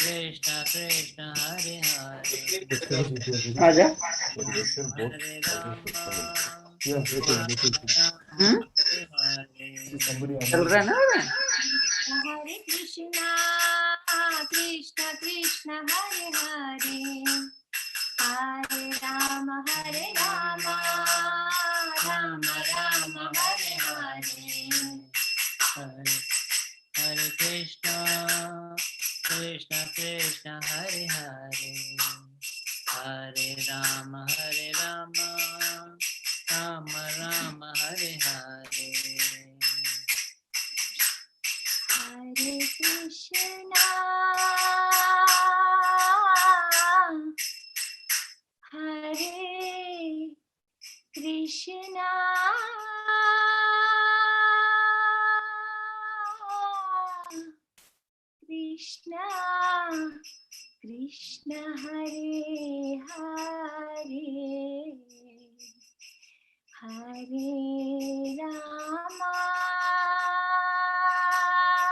Krishna Krishna Hare Hare आजा Hare Rama चल रहा है ना Hare Krishna, Krishna Krishna Hare Hare, Hare Rama, Rama Rama, Hare Hare. Hare Krishna Krishna Krishna Hare Hare Hare Rama Rama Rama Hare Hare Hare Krishna, Hare Krishna, Krishna Krishna Hare Hare,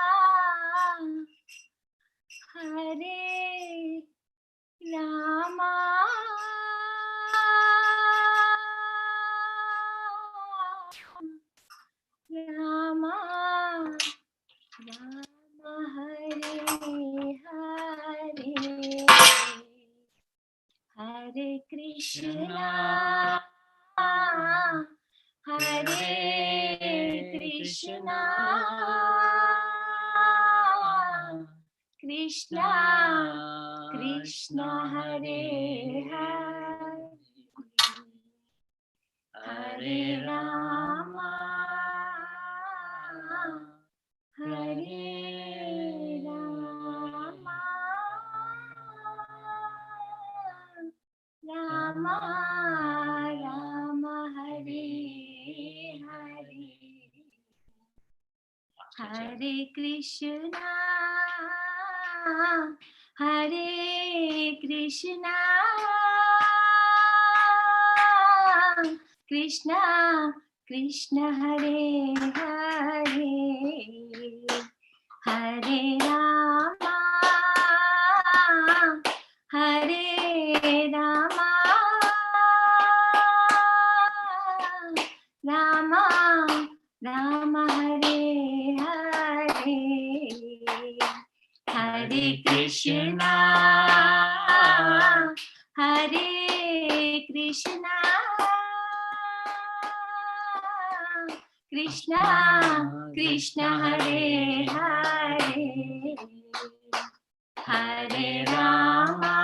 Hare Rama, Hare Rama, Rama Rama Hare Hare, Hare Krishna, Hare Krishna, Krishna Krishna Hare Hare, Hare Rama, Hare Rama, Rama Rama Hare Hare, Hare Krishna, Hare Krishna, Krishna Krishna Hare Hare, Hare Rama, Hare Rama, Rama Rama Hare Hare, Hare Krishna, Hare Krishna, Krishna Krishna Hare Hare, Hare Rama,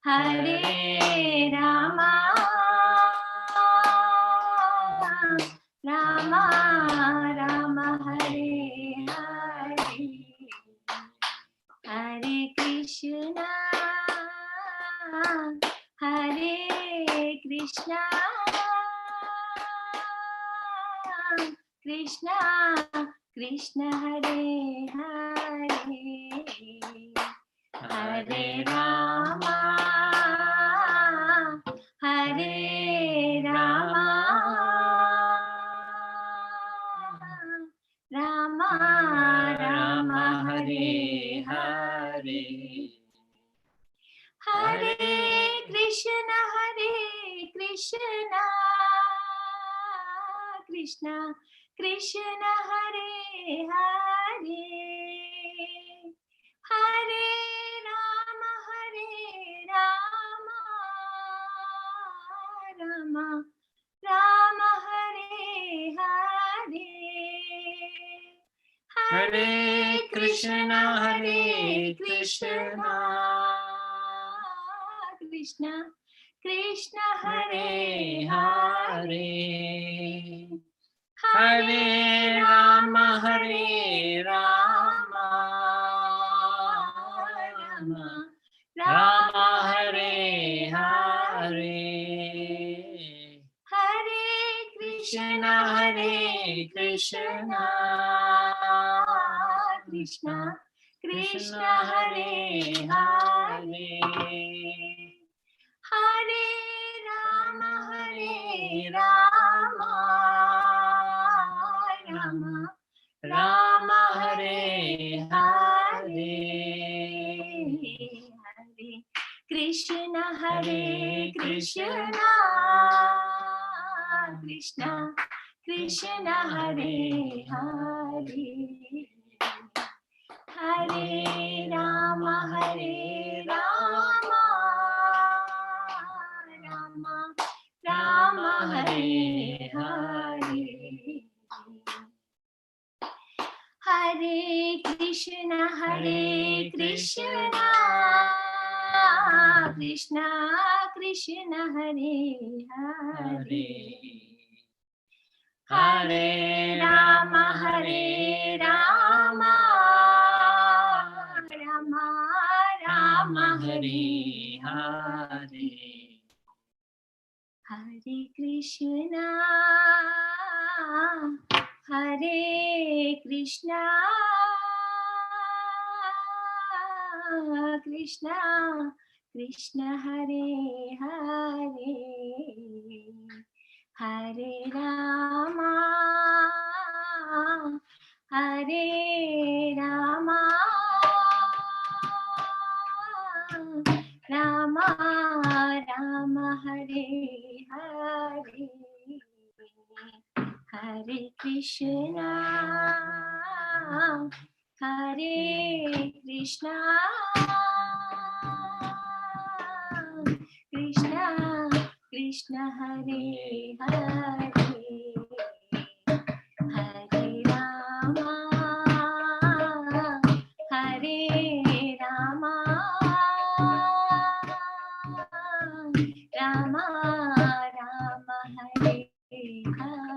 Hare Rama, Rama Rama Hare Hare, Hare Krishna, Hare Krishna, Krishna Krishna Hare Hare, Hare Rama, Hare Rama, Rama Rama Hare Hare, Hare Krishna, Krishna Krishna Hare Hare, Hare Rama, Rama Rama Hare Hare, Hare Krishna, Krishna Krishna Hare Hare, Hare Rama, Rama Rama Hare Hare, Hare Krishna, Krishna Krishna Hare Hare, Hare Rama, Rama Rama Hare Hare, Hare Krishna, Krishna Krishna Hare Hare, Hare Rama Hare Rama, Rama Rama Hare Hare, Hare Krishna Krishna Krishna Hare Hare, Hare Rama Rama Rama Hare Hare, Hare Krishna Krishna Krishna Hare Hare, Hare Rama Rama Rama Hare Hare, Hare Krishna Krishna Krishna Hare Hare, Hare Rama Rama Rama Hare Hare, Hare Krishna Krishna Krishna Hare Hare, Hare Rama Rama Rama Hare Hare,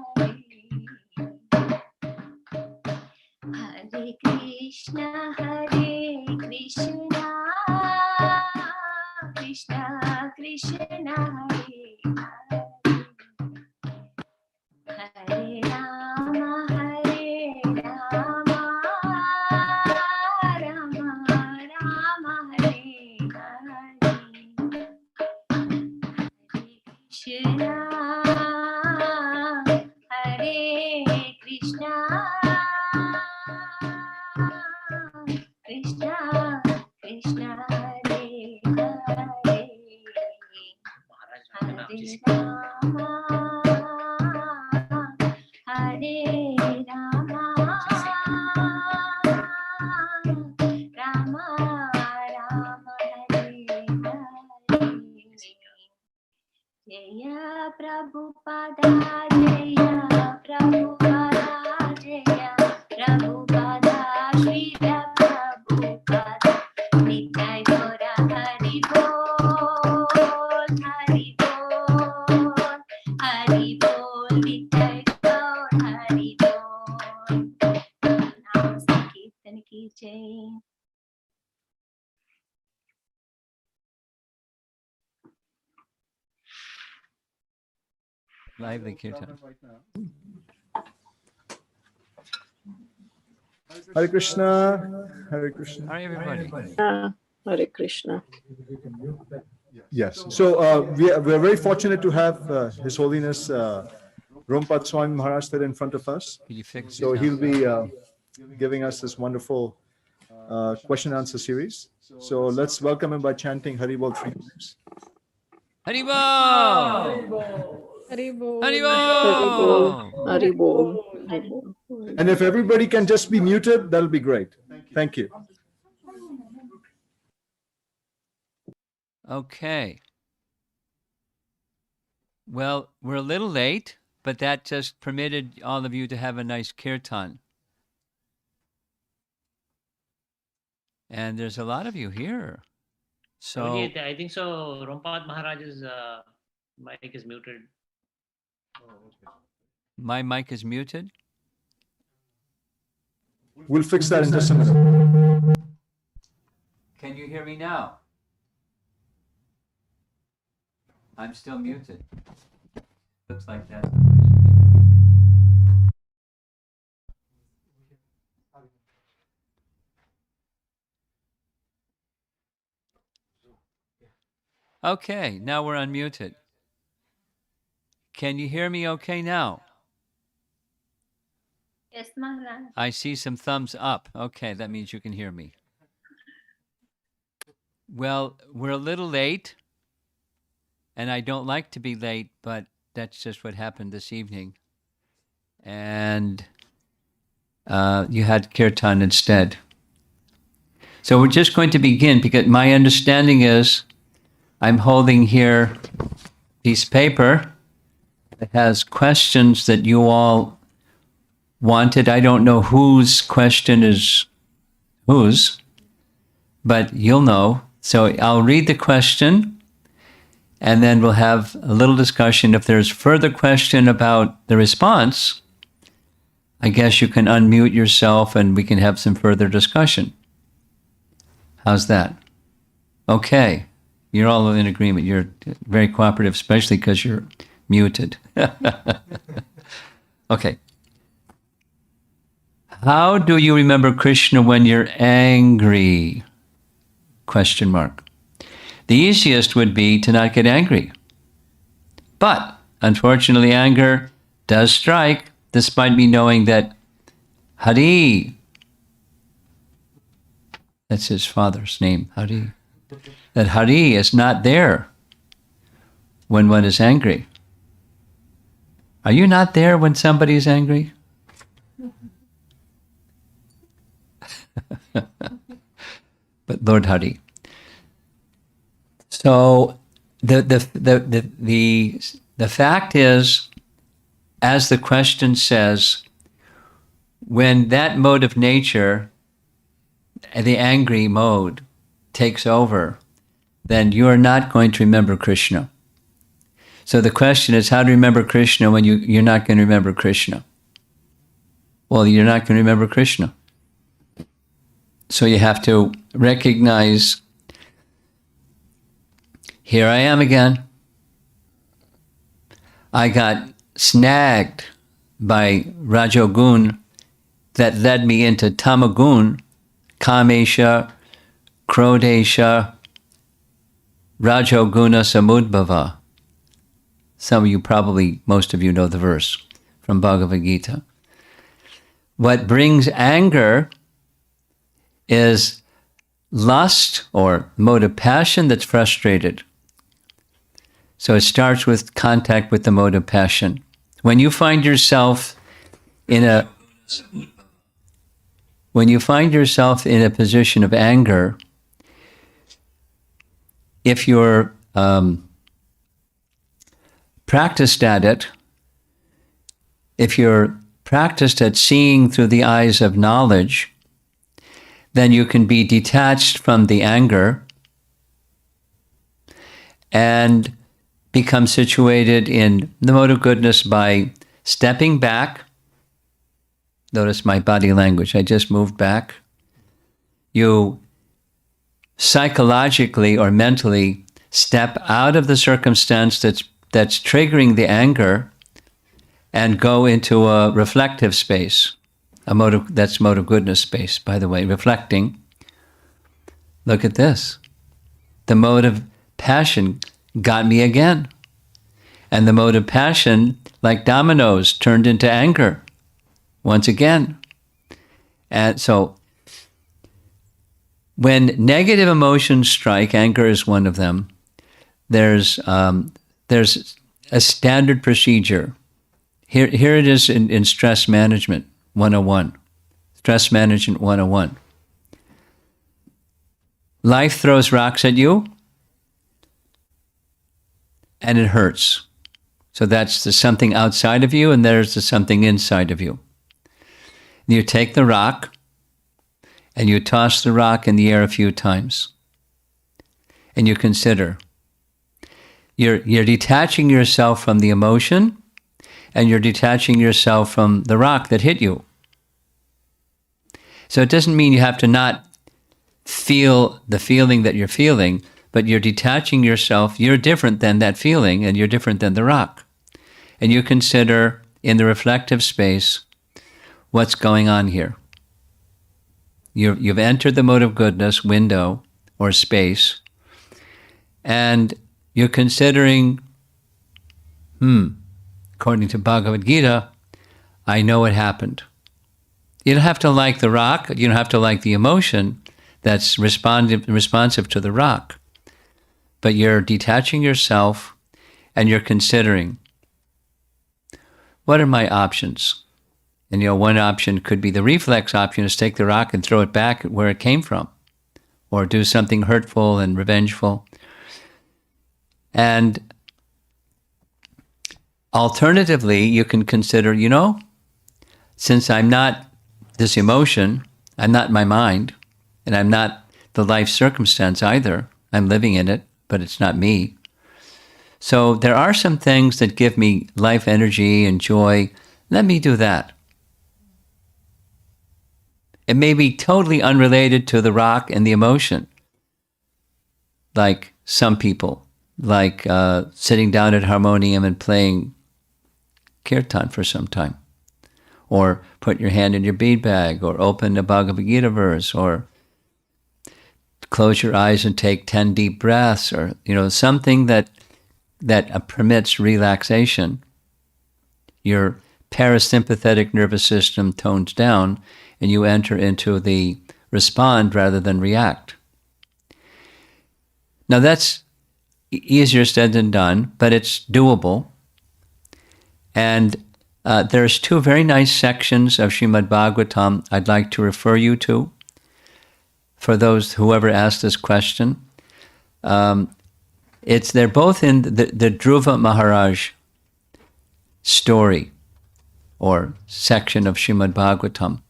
Hare Krishna Krishna Krishna Hare Hare, Hare Rama Rama Rama Hare Hare, Jaya Prabhupada Jaya Prabhupada Jaya Prabhupada Srila Prabhupada, Nitai Gora Hari Bol Hari Bol Hari Bol, Nitai Gaur Hari Bol, Nam Sankirtan Ki Jai. Lively kirtan. Hare Krishna, Hare Krishna. Hi, everybody. Hare Krishna. Yes. So we're very fortunate to have His Holiness Rompat Swami Maharaj there in front of us. Could you fix So it he'll now? be giving us this wonderful question and answer series. So let's welcome him by chanting Hari Bol 3 times. Haribol! Haribol. Haribol! Haribol. Haribol. And if everybody can just be muted, that'll be great. Thank you. Okay. Well, we're a little late, but that just permitted all of you to have a nice kirtan. And there's a lot of you here. So, I think so. Rompat Maharaj's mic is muted. my mic is muted. We'll fix that in just a minute. Can you hear me now? I'm still muted. Looks like that. Okay, now we're unmuted. Can you hear me okay now? Yes, Maharaj. I see some thumbs up. Okay, that means you can hear me. Well, we're a little late, And I don't like to be late, but that's just what happened this evening. And you had kirtan instead. So we're just going to begin, because my understanding is I'm holding here a piece of paper that has questions that you all wanted. I don't know whose question is whose, but you'll know. So I'll read the question, and then we'll have a little discussion. If there's further question about the response, I guess you can unmute yourself and we can have some further discussion. How's that? Okay. You're all in agreement. You're very cooperative, especially because you're muted. Okay. How do you remember Krishna when you're angry? Question mark. The easiest would be to not get angry. But unfortunately, anger does strike, despite me knowing that Hari, that's his father's name, Hari, that Hari is not there when one is angry. Are you not there when somebody is angry? But Lord Hari. So the fact is, as the question says, when that mode of nature, the angry mode, takes over, then you are not going to remember Krishna. So the question is, how to remember Krishna when you're not going to remember Krishna? Well, you're not going to remember Krishna. So you have to recognize, here I am again. I got snagged by Rajogun that led me into Tamagun, Kamesha, Krodesha, Rajoguna Samudbhava. Some of you probably, most of you know the verse from Bhagavad Gita. What brings anger is lust or mode of passion that's frustrated. So it starts with contact with the mode of passion. When you find yourself in a position of anger, if you're practiced at it, if you're practiced at seeing through the eyes of knowledge, then you can be detached from the anger and become situated in the mode of goodness by stepping back. Notice my body language. I just moved back. You psychologically or mentally step out of the circumstance that's triggering the anger and go into a reflective space. That's mode of goodness space, by the way, reflecting. Look at this. The mode of passion got me again. And the mode of passion, like dominoes, turned into anger once again. And so when negative emotions strike, anger is one of them, there's a standard procedure. Here it is in Stress Management 101. Stress Management 101. Life throws rocks at you, and it hurts. So that's the something outside of you, and there's the something inside of you. You take the rock, and you toss the rock in the air a few times. And you consider, you're detaching yourself from the emotion, and you're detaching yourself from the rock that hit you. So it doesn't mean you have to not feel the feeling that you're feeling, but you're detaching yourself. You're different than that feeling, and you're different than the rock. And you consider in the reflective space, what's going on here? You've entered the mode of goodness window or space, and you're considering, according to Bhagavad Gita, I know what happened. You don't have to like the rock. You don't have to like the emotion that's responsive to the rock. But you're detaching yourself and you're considering, what are my options? And one option could be the reflex option is take the rock and throw it back where it came from, or do something hurtful and revengeful. And alternatively, you can consider, since I'm not this emotion, I'm not my mind, and I'm not the life circumstance either. I'm living in it, but it's not me. So there are some things that give me life energy and joy. Let me do that. It may be totally unrelated to the rock and the emotion. Like some people, like sitting down at harmonium and playing kirtan for some time. Or put your hand in your bead bag, or open a Bhagavad Gita verse, or close your eyes and take 10 deep breaths, or something that permits relaxation. Your parasympathetic nervous system tones down, and you enter into the respond rather than react. Now that's easier said than done, but it's doable. And there's two very nice sections of Srimad Bhagavatam I'd like to refer you to for whoever asked this question. They're both in the Dhruva Maharaj story or section of Srimad Bhagavatam.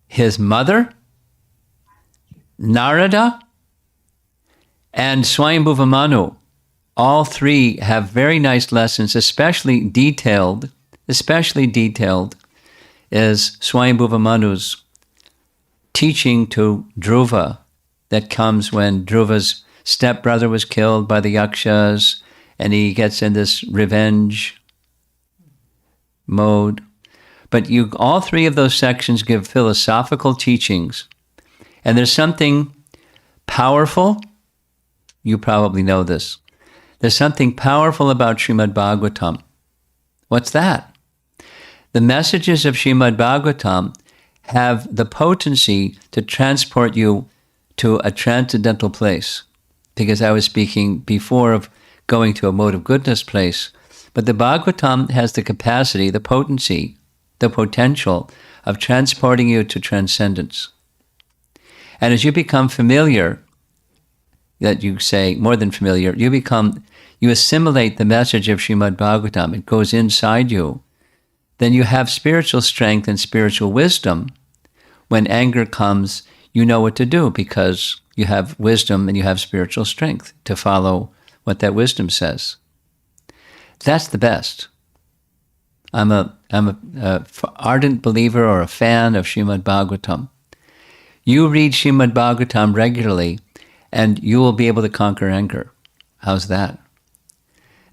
His mother, Narada, and Swayambhuva Manu, all three have very nice lessons, especially detailed is Swayambhuva Manu's teaching to Dhruva that comes when Dhruva's stepbrother was killed by the Yakshas, and he gets in this revenge mode. But all three of those sections give philosophical teachings. And there's something powerful, you probably know this. There's something powerful about Srimad Bhagavatam. What's that? The messages of Srimad Bhagavatam have the potency to transport you to a transcendental place. Because I was speaking before of going to a mode of goodness place. But the Bhagavatam has the capacity, the potency, the potential of transporting you to transcendence. And as you become familiar, that you say, more than familiar, you assimilate the message of Srimad Bhagavatam, it goes inside you, then you have spiritual strength and spiritual wisdom. When anger comes, you know what to do because you have wisdom and you have spiritual strength to follow what that wisdom says. That's the best. I'm a ardent believer or a fan of Srimad Bhagavatam. You read Srimad Bhagavatam regularly, and you will be able to conquer anger. How's that?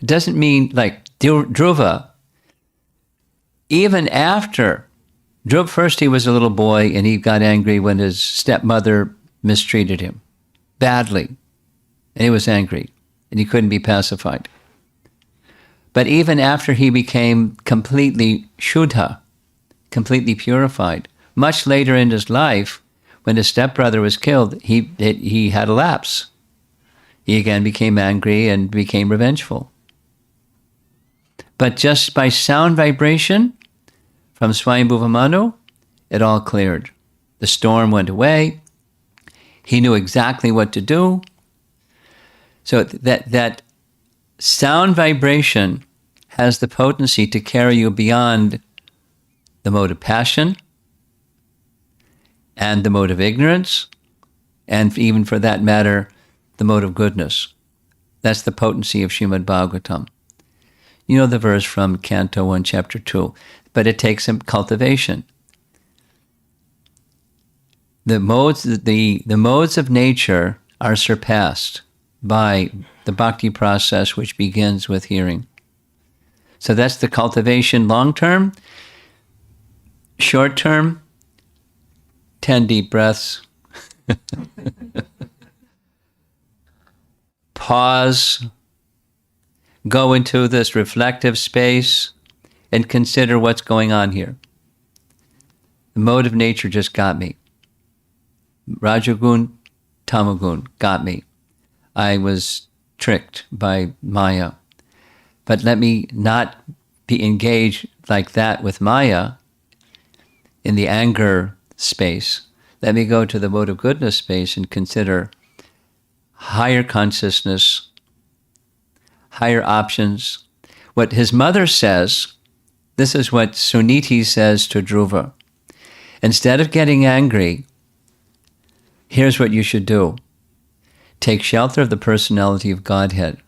It doesn't mean like Dhruva. Even after Dhruva, first he was a little boy, and he got angry when his stepmother mistreated him badly, and he was angry, and he couldn't be pacified. But even after he became completely Shuddha, completely purified, much later in his life, when his stepbrother was killed, he had a lapse. He again became angry and became revengeful. But just by sound vibration from Swayambhuva Manu, it all cleared. The storm went away. He knew exactly what to do. So that sound vibration has the potency to carry you beyond the mode of passion and the mode of ignorance, and even for that matter, the mode of goodness. That's the potency of Srimad Bhagavatam. You know the verse from Canto 1, Chapter 2, but it takes some cultivation. The modes of nature are surpassed by the bhakti process, which begins with hearing. So that's the cultivation long-term. Short-term, 10 deep breaths. Pause. Go into this reflective space and consider what's going on here. The mode of nature just got me. Rajagun, Tamagun got me. I was tricked by Maya. But let me not be engaged like that with Maya in the anger space. Let me go to the mode of goodness space and consider higher consciousness, higher options. What his mother says, this is what Suniti says to Dhruva. Instead of getting angry, here's what you should do. Take shelter of the personality of Godhead.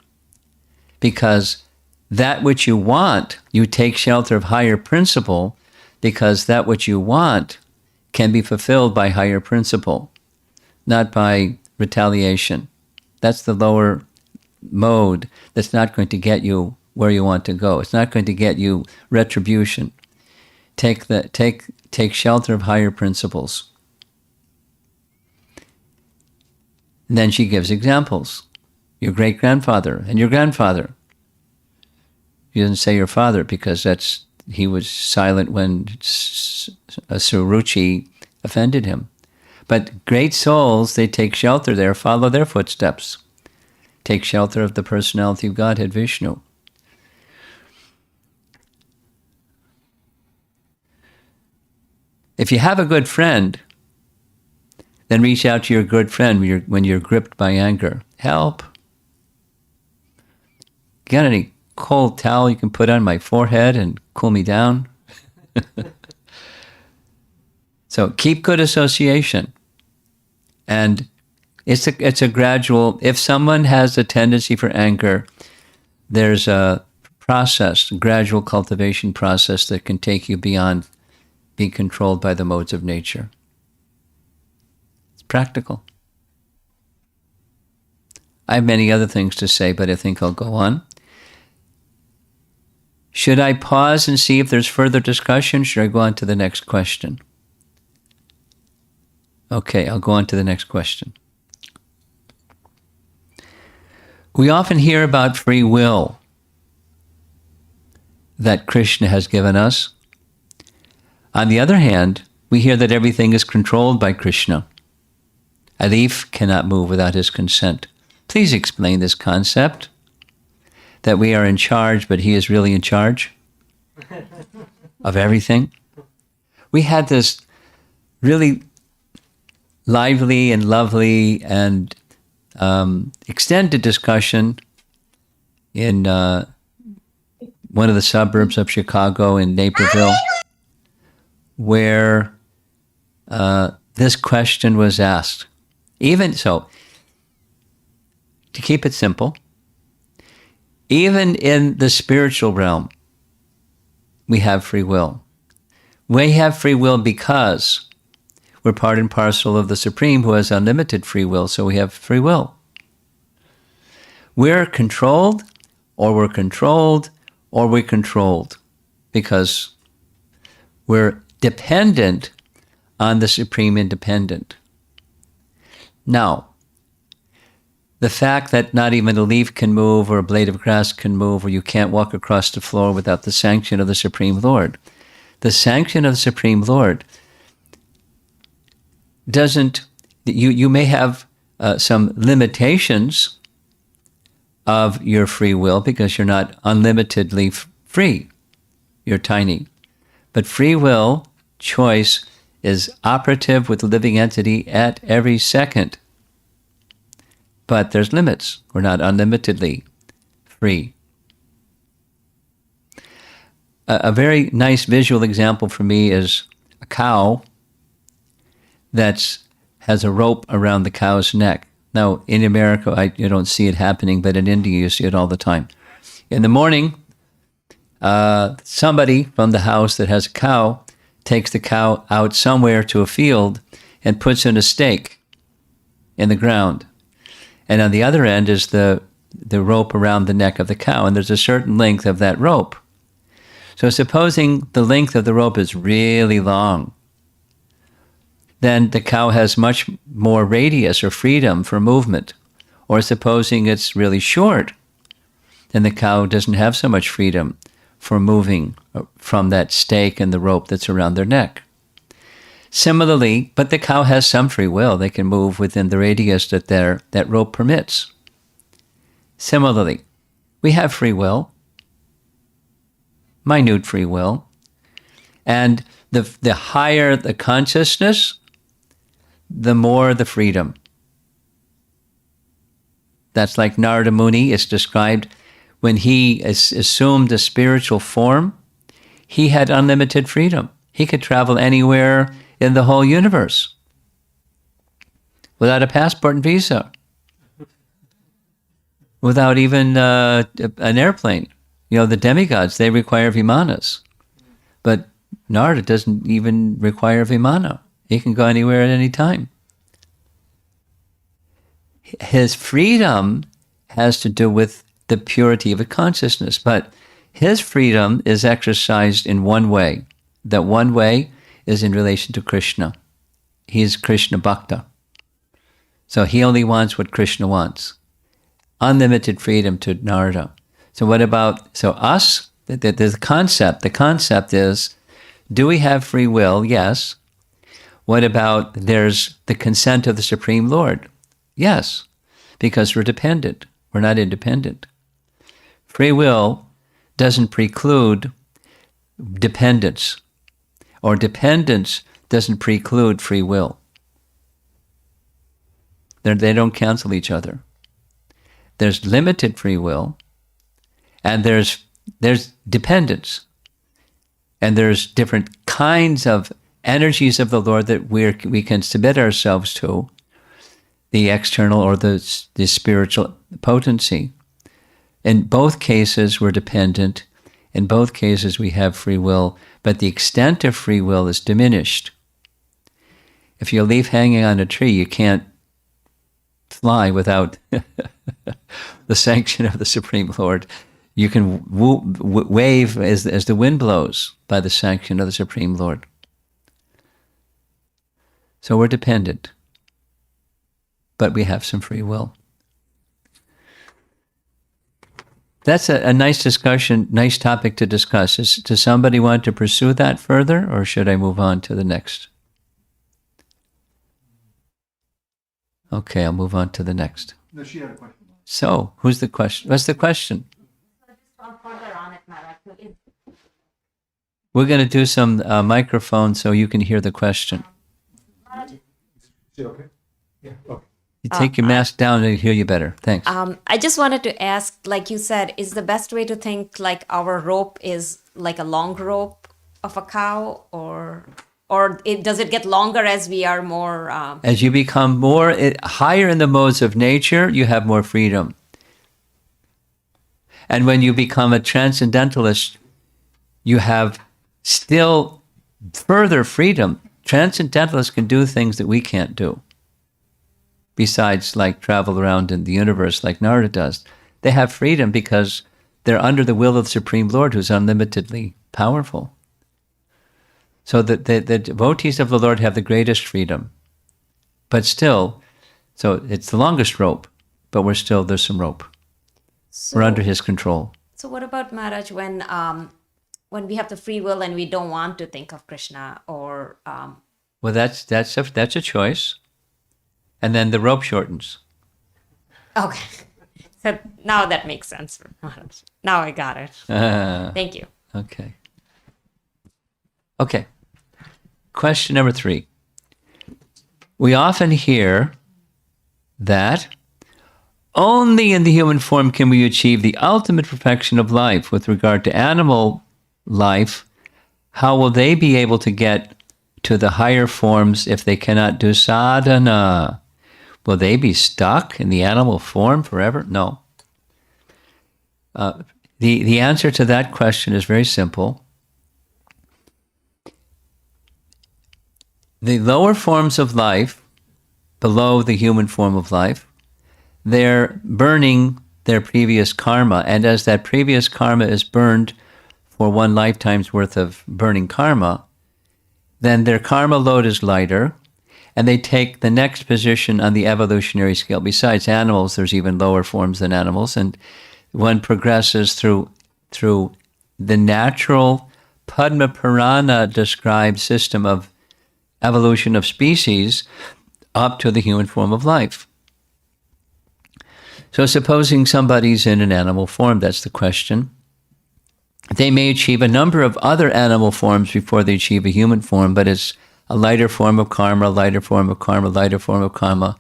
Because that which you want, you take shelter of higher principle, because that which you want can be fulfilled by higher principle, not by retaliation. That's the lower mode that's not going to get you where you want to go. It's not going to get you retribution. Take shelter of higher principles. And then she gives examples. Your great-grandfather and your grandfather. She doesn't say your father because he was silent when Suruchi offended him. But great souls, they take shelter there, follow their footsteps. Take shelter of the personality of Godhead, Vishnu. If you have a good friend, then reach out to your good friend when you're gripped by anger. Help. Got any cold towel you can put on my forehead and cool me down? So keep good association. And it's a gradual, if someone has a tendency for anger, there's a process, a gradual cultivation process that can take you beyond being controlled by the modes of nature. It's practical. I have many other things to say, but I think I'll go on. Should I pause and see if there's further discussion? Should I go on to the next question? Okay, I'll go on to the next question. We often hear about free will that Krishna has given us. On the other hand, we hear that everything is controlled by Krishna. A leaf cannot move without his consent. Please explain this concept, that we are in charge, but he is really in charge of everything. We had this really lively and lovely and extended discussion in one of the suburbs of Chicago in Naperville, where this question was asked. Even so, to keep it simple, even in the spiritual realm, we have free will. We have free will because we're part and parcel of the Supreme who has unlimited free will, so we have free will. We're controlled, or we're controlled, or we're controlled, because we're dependent on the Supreme Independent. Now, the fact that not even a leaf can move or a blade of grass can move or you can't walk across the floor without the sanction of the Supreme Lord. The sanction of the Supreme Lord doesn't, you may have some limitations of your free will because you're not unlimitedly free. You're tiny. But free will, choice, is operative with the living entity at every second. But there's limits. We're not unlimitedly free. A very nice visual example for me is a cow that has a rope around the cow's neck. Now, in America, you don't see it happening, but in India, you see it all the time. In the morning, somebody from the house that has a cow takes the cow out somewhere to a field and puts in a stake in the ground. And on the other end is the rope around the neck of the cow, and there's a certain length of that rope. So supposing the length of the rope is really long, then the cow has much more radius or freedom for movement. Or supposing it's really short, then the cow doesn't have so much freedom for moving from that stake and the rope that's around their neck. Similarly, but the cow has some free will. They can move within the radius that that rope permits. Similarly, we have free will, minute free will, and the higher the consciousness, the more the freedom. That's like Narada Muni is described when he assumed a spiritual form, he had unlimited freedom. He could travel anywhere in the whole universe without a passport and visa, without even an airplane. You know, the demigods, they require vimanas. But Narada doesn't even require a vimana. He can go anywhere at any time. His freedom has to do with the purity of a consciousness, but his freedom is exercised in one way. That one way is in relation to Krishna. He is Krishna Bhakta. So he only wants what Krishna wants. Unlimited freedom to Narada. So what about, so us, the concept is, do we have free will? Yes. What about there's the consent of the Supreme Lord? Yes, because we're dependent. We're not independent. Free will doesn't preclude dependence, or dependence doesn't preclude free will. They don't cancel each other. There's limited free will, and there's dependence, and there's different kinds of energies of the Lord that we can submit ourselves to, the external or the spiritual potency. In both cases, we're dependent. In both cases, we have free will, but the extent of free will is diminished. If you leave hanging on a tree, you can't fly without the sanction of the Supreme Lord. You can wave as the wind blows by the sanction of the Supreme Lord. So we're dependent, but we have some free will. That's a nice discussion, nice topic to discuss. Does somebody want to pursue that further, or should I move on to the next? Okay, I'll move on to the next. No, she had a question. So, who's the question? What's the question? We're going to do some microphone so you can hear the question. Is it okay? Yeah, okay. You take your mask down and hear you better. Thanks. I just wanted to ask, like you said, is the best way to think like our rope is like a long rope of a cow, or does it get longer as we are more... As you become higher in the modes of nature, you have more freedom. And when you become a transcendentalist, you have still further freedom. Transcendentalists can do things that we can't do. Besides, like, travel around in the universe like Narada does. They have freedom because they're under the will of the Supreme Lord, who's unlimitedly powerful. So the devotees of the Lord have the greatest freedom. But still, so it's the longest rope, but there's some rope. We're under his control. So what about, Maharaj, when we have the free will and we don't want to think of Krishna, or... Well, that's a choice. And then the rope shortens. Okay. So now that makes sense. Now I got it. Thank you. Okay. Question number 3. We often hear that only in the human form can we achieve the ultimate perfection of life. With regard to animal life, how will they be able to get to the higher forms if they cannot do sadhana? Will they be stuck in the animal form forever? No. The answer to that question is very simple. The lower forms of life, below the human form of life, they're burning their previous karma. And as that previous karma is burned for one lifetime's worth of burning karma, then their karma load is lighter, and they take the next position on the evolutionary scale. Besides animals, there's even lower forms than animals, and one progresses through the natural Padma Purana described system of evolution of species up to the human form of life. So supposing somebody's in an animal form, that's the question. They may achieve a number of other animal forms before they achieve a human form, but it's a lighter form of karma, lighter form of karma, lighter form of karma,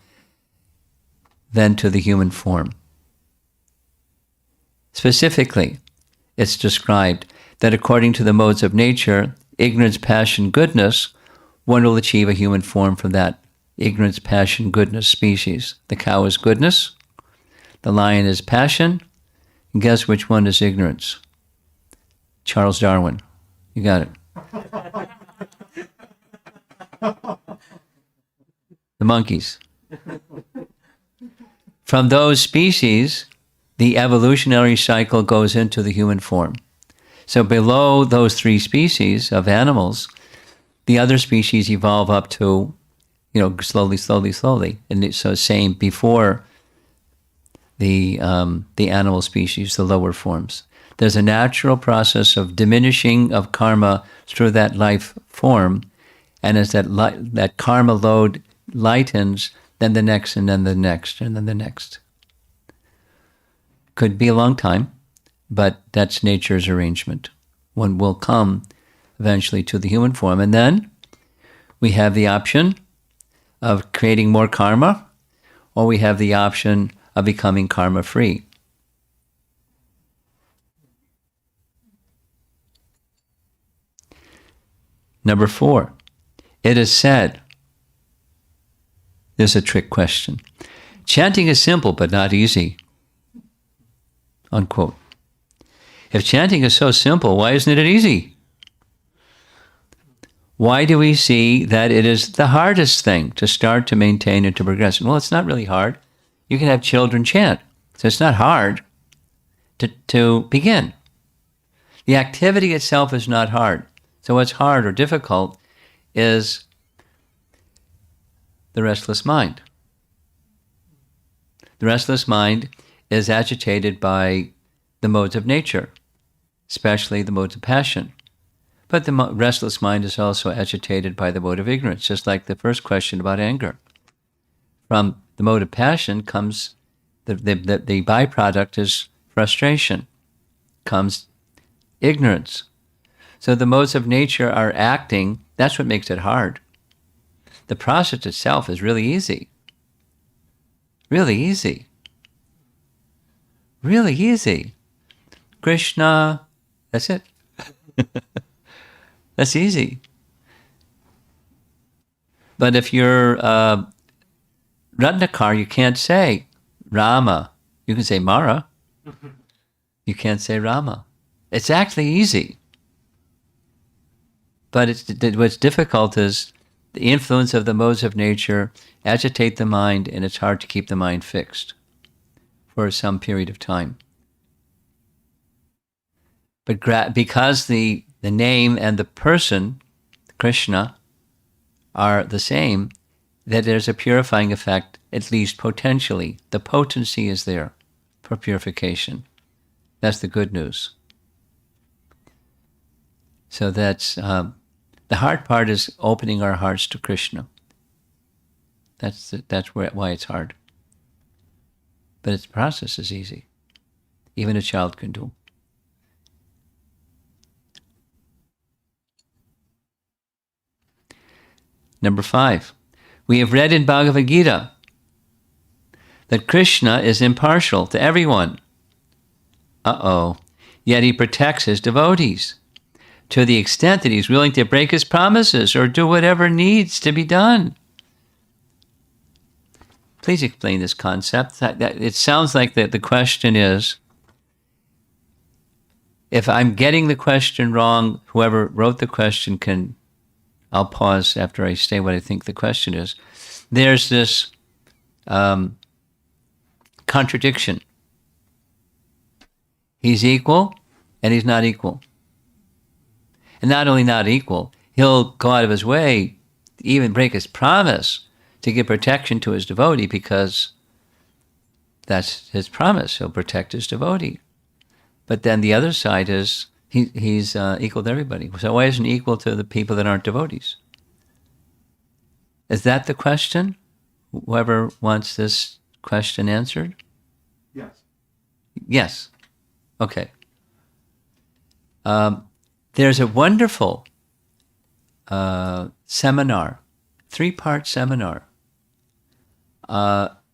than to the human form. Specifically, it's described that according to the modes of nature, ignorance, passion, goodness, one will achieve a human form from that ignorance, passion, goodness species. The cow is goodness, the lion is passion, and guess which one is ignorance? Charles Darwin. You got it. The monkeys. From those species, the evolutionary cycle goes into the human form. So below those three species of animals, the other species evolve up to, slowly, slowly, slowly. And so same before the animal species, the lower forms. There's a natural process of diminishing of karma through that life form, and as that karma load lightens, then the next, and then the next, and then the next. Could be a long time, but that's nature's arrangement. One will come eventually to the human form, and then we have the option of creating more karma, or we have the option of becoming karma-free. Number 4, it is said, there's a trick question, chanting is simple but not easy, unquote. If chanting is so simple, why isn't it easy? Why do we see that it is the hardest thing to start, to maintain, and to progress? Well, it's not really hard. You can have children chant, so it's not hard to begin. The activity itself is not hard. So what's hard or difficult is the restless mind. The restless mind is agitated by the modes of nature, especially the modes of passion. But the restless mind is also agitated by the mode of ignorance, just like the first question about anger. From the mode of passion comes, the byproduct is frustration, comes ignorance. So the modes of nature are acting, that's what makes it hard. The process itself is really easy. Really easy. Really easy. Krishna, that's it. That's easy. But if you're Ratnakar, you can't say Rama. You can say Mara. You can't say Rama. It's actually easy. But what's difficult is the influence of the modes of nature agitate the mind, and it's hard to keep the mind fixed for some period of time. But because the name and the person, Krishna, are the same, that there's a purifying effect, at least potentially. The potency is there for purification. That's the good news. So that's the hard part is opening our hearts to Krishna. That's why it's hard. But its process is easy. Even a child can do. Number 5, we have read in Bhagavad Gita that Krishna is impartial to everyone. Yet he protects his devotees to the extent that he's willing to break his promises or do whatever needs to be done. Please explain this concept. It sounds like the question is, if I'm getting the question wrong, whoever wrote the question can, I'll pause after I say what I think the question is. There's this contradiction. He's equal and he's not equal. And not only not equal, he'll go out of his way to even break his promise to give protection to his devotee, because that's his promise. He'll protect his devotee. But then the other side is he's equal to everybody. So why isn't he equal to the people that aren't devotees? Is that the question? Whoever wants this question answered? Yes. Yes. Okay. There's a wonderful seminar, 3-part seminar,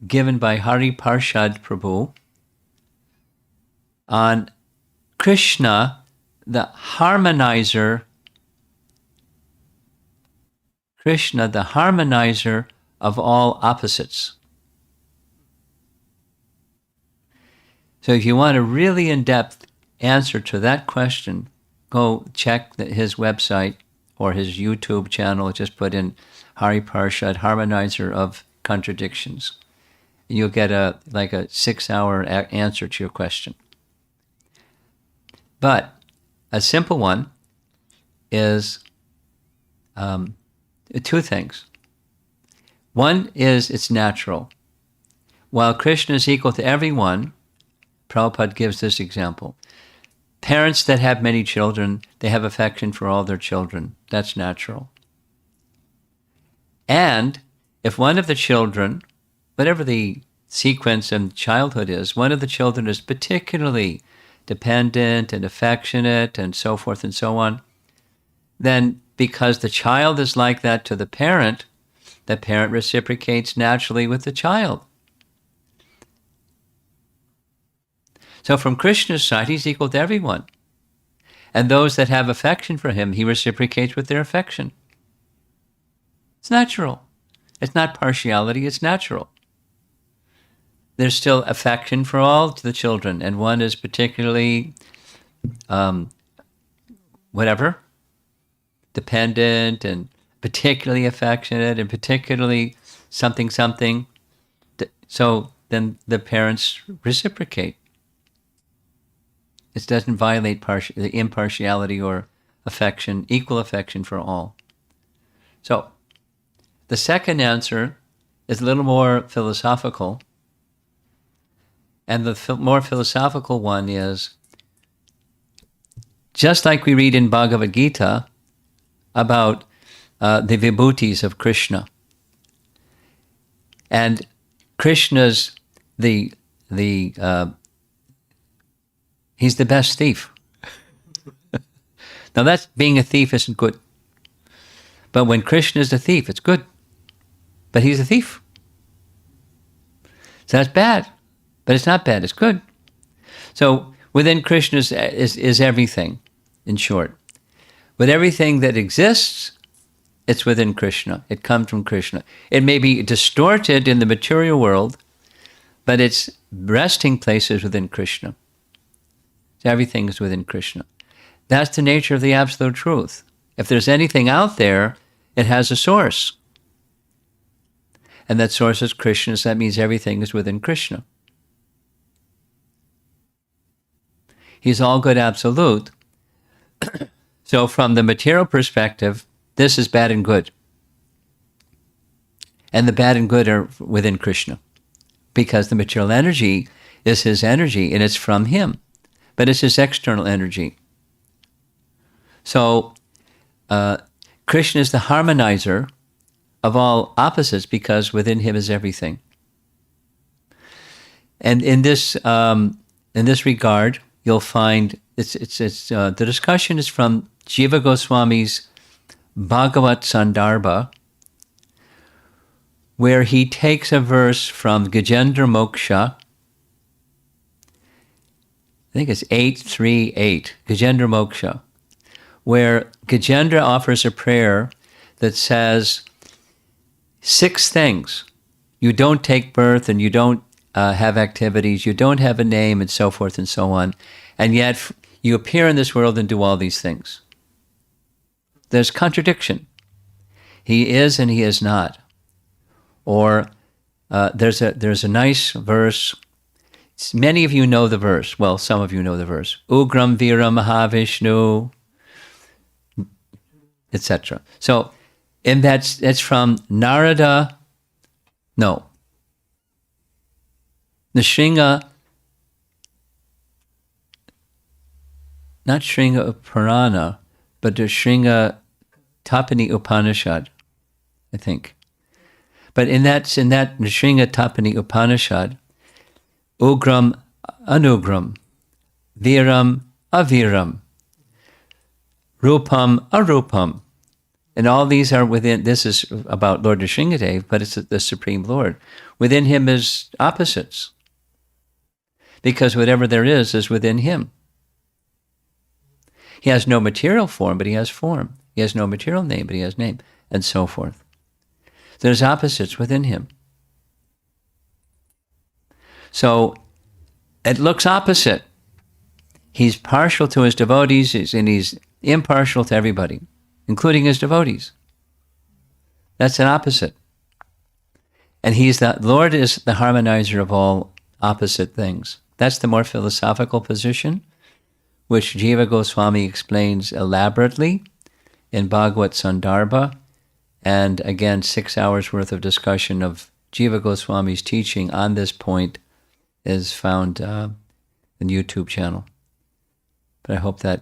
given by Hari Parshad Prabhu on Krishna, the harmonizer. Krishna, the harmonizer of all opposites. So if you want a really in-depth answer to that question, go check his website or his YouTube channel. Just put in Hari Parshad, harmonizer of contradictions. And you'll get a 6-hour answer to your question. But a simple one is 2 things. One is it's natural. While Krishna is equal to everyone, Prabhupada gives this example. Parents that have many children, they have affection for all their children. That's natural. And if one of the children, whatever the sequence in childhood is, one of the children is particularly dependent and affectionate and so forth and so on, then because the child is like that to the parent reciprocates naturally with the child. So from Krishna's side, he's equal to everyone. And those that have affection for him, he reciprocates with their affection. It's natural. It's not partiality, it's natural. There's still affection for all the children, and one is particularly, dependent and particularly affectionate and particularly something. So then the parents reciprocate. It doesn't violate the impartiality or affection, equal affection for all. So the second answer is a little more philosophical. And the more philosophical one is, just like we read in Bhagavad Gita about the vibhutis of Krishna. And Krishna's he's the best thief. Now that's being a thief isn't good. But when Krishna is a thief, it's good. But he's a thief. So that's bad. But it's not bad, it's good. So within Krishna is everything, in short. With everything that exists, it's within Krishna. It comes from Krishna. It may be distorted in the material world, but its resting place is within Krishna. So everything is within Krishna. That's the nature of the absolute truth. If there's anything out there, it has a source. And that source is Krishna, so that means everything is within Krishna. He's all good absolute. So from the material perspective, this is bad and good. And the bad and good are within Krishna. Because the material energy is his energy, and it's from him. But it's his external energy. So Krishna is the harmonizer of all opposites because within him is everything. And in this regard, you'll find the discussion is from Jiva Goswami's Bhagavat Sandarbha, where he takes a verse from Gajendra Moksha. I think it's 838, Gajendra Moksha, where Gajendra offers a prayer that says 6 things. You don't take birth and you don't have activities, you don't have a name and so forth and so on, and yet you appear in this world and do all these things. There's contradiction. He is and he is not. Or there's a nice verse. Many of you know the verse. Well, some of you know the verse. Ugram Vira Mahavishnu, etc. So, and that's from Narada. No. Nrsinga, not Shringa Purana, but the Shringa Tapani Upanishad, I think. But in that Nrsinga Tapani Upanishad, ugram anugram, viram aviram, rupam arupam. And all these are within, this is about Lord Nrsingadev, but it's the Supreme Lord. Within him is opposites. Because whatever there is within him. He has no material form, but he has form. He has no material name, but he has name, and so forth. There's opposites within him. So it looks opposite. He's partial to his devotees, and he's impartial to everybody, including his devotees. That's an opposite. And the Lord is the harmonizer of all opposite things. That's the more philosophical position, which Jiva Goswami explains elaborately in Bhagavad Sandarbha, and again, 6 hours worth of discussion of Jiva Goswami's teaching on this point is found in the YouTube channel. But I hope that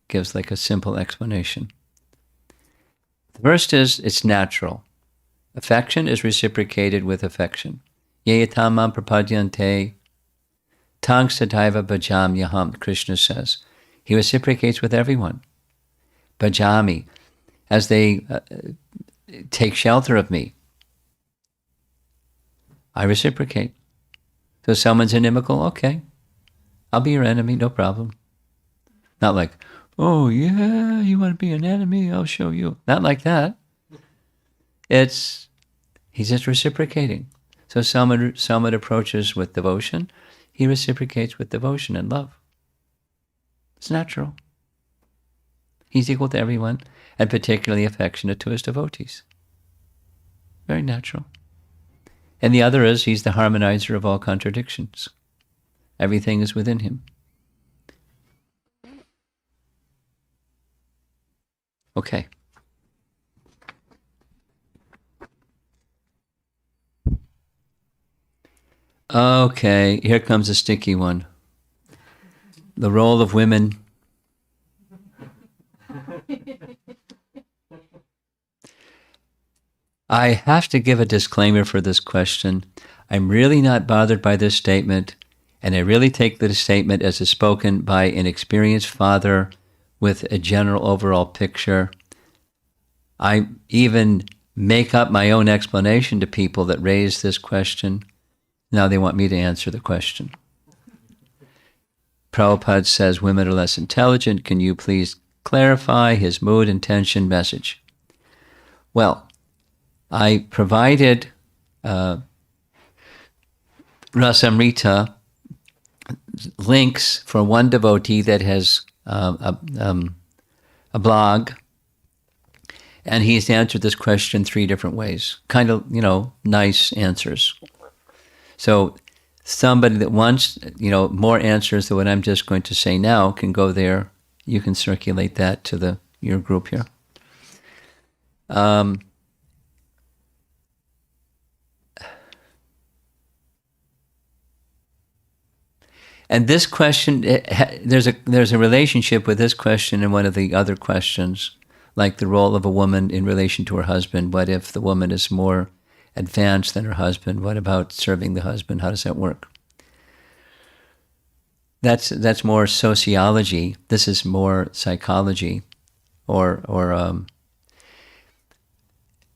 gives like a simple explanation. The first is, it's natural. Affection is reciprocated with affection. Yeyatamam prapadyante tang sadaiva bhajam yaham, Krishna says. He reciprocates with everyone. Bhajami, as they take shelter of me, I reciprocate. So someone's inimical, okay, I'll be your enemy, no problem. Not like, oh yeah, you want to be an enemy, I'll show you. Not like that. He's just reciprocating. So someone approaches with devotion, he reciprocates with devotion and love. It's natural. He's equal to everyone, and particularly affectionate to his devotees. Very natural. And the other is, he's the harmonizer of all contradictions. Everything is within him. Okay. Okay, here comes a sticky one. The role of women. I have to give a disclaimer for this question. I'm really not bothered by this statement, and I really take this statement as is spoken by an experienced father with a general overall picture. I even make up my own explanation to people that raise this question. Now they want me to answer the question. Prabhupada says women are less intelligent. Can you please clarify his mood, intention, message? Well, I provided Rasamrita links for one devotee that has a blog, and he's answered this question 3 different ways. Kind of, nice answers. So somebody that wants, more answers than what I'm just going to say now can go there. You can circulate that to your group here. And this question, there's a relationship with this question and one of the other questions, like the role of a woman in relation to her husband. What if the woman is more advanced than her husband? What about serving the husband? How does that work? That's more sociology. This is more psychology, or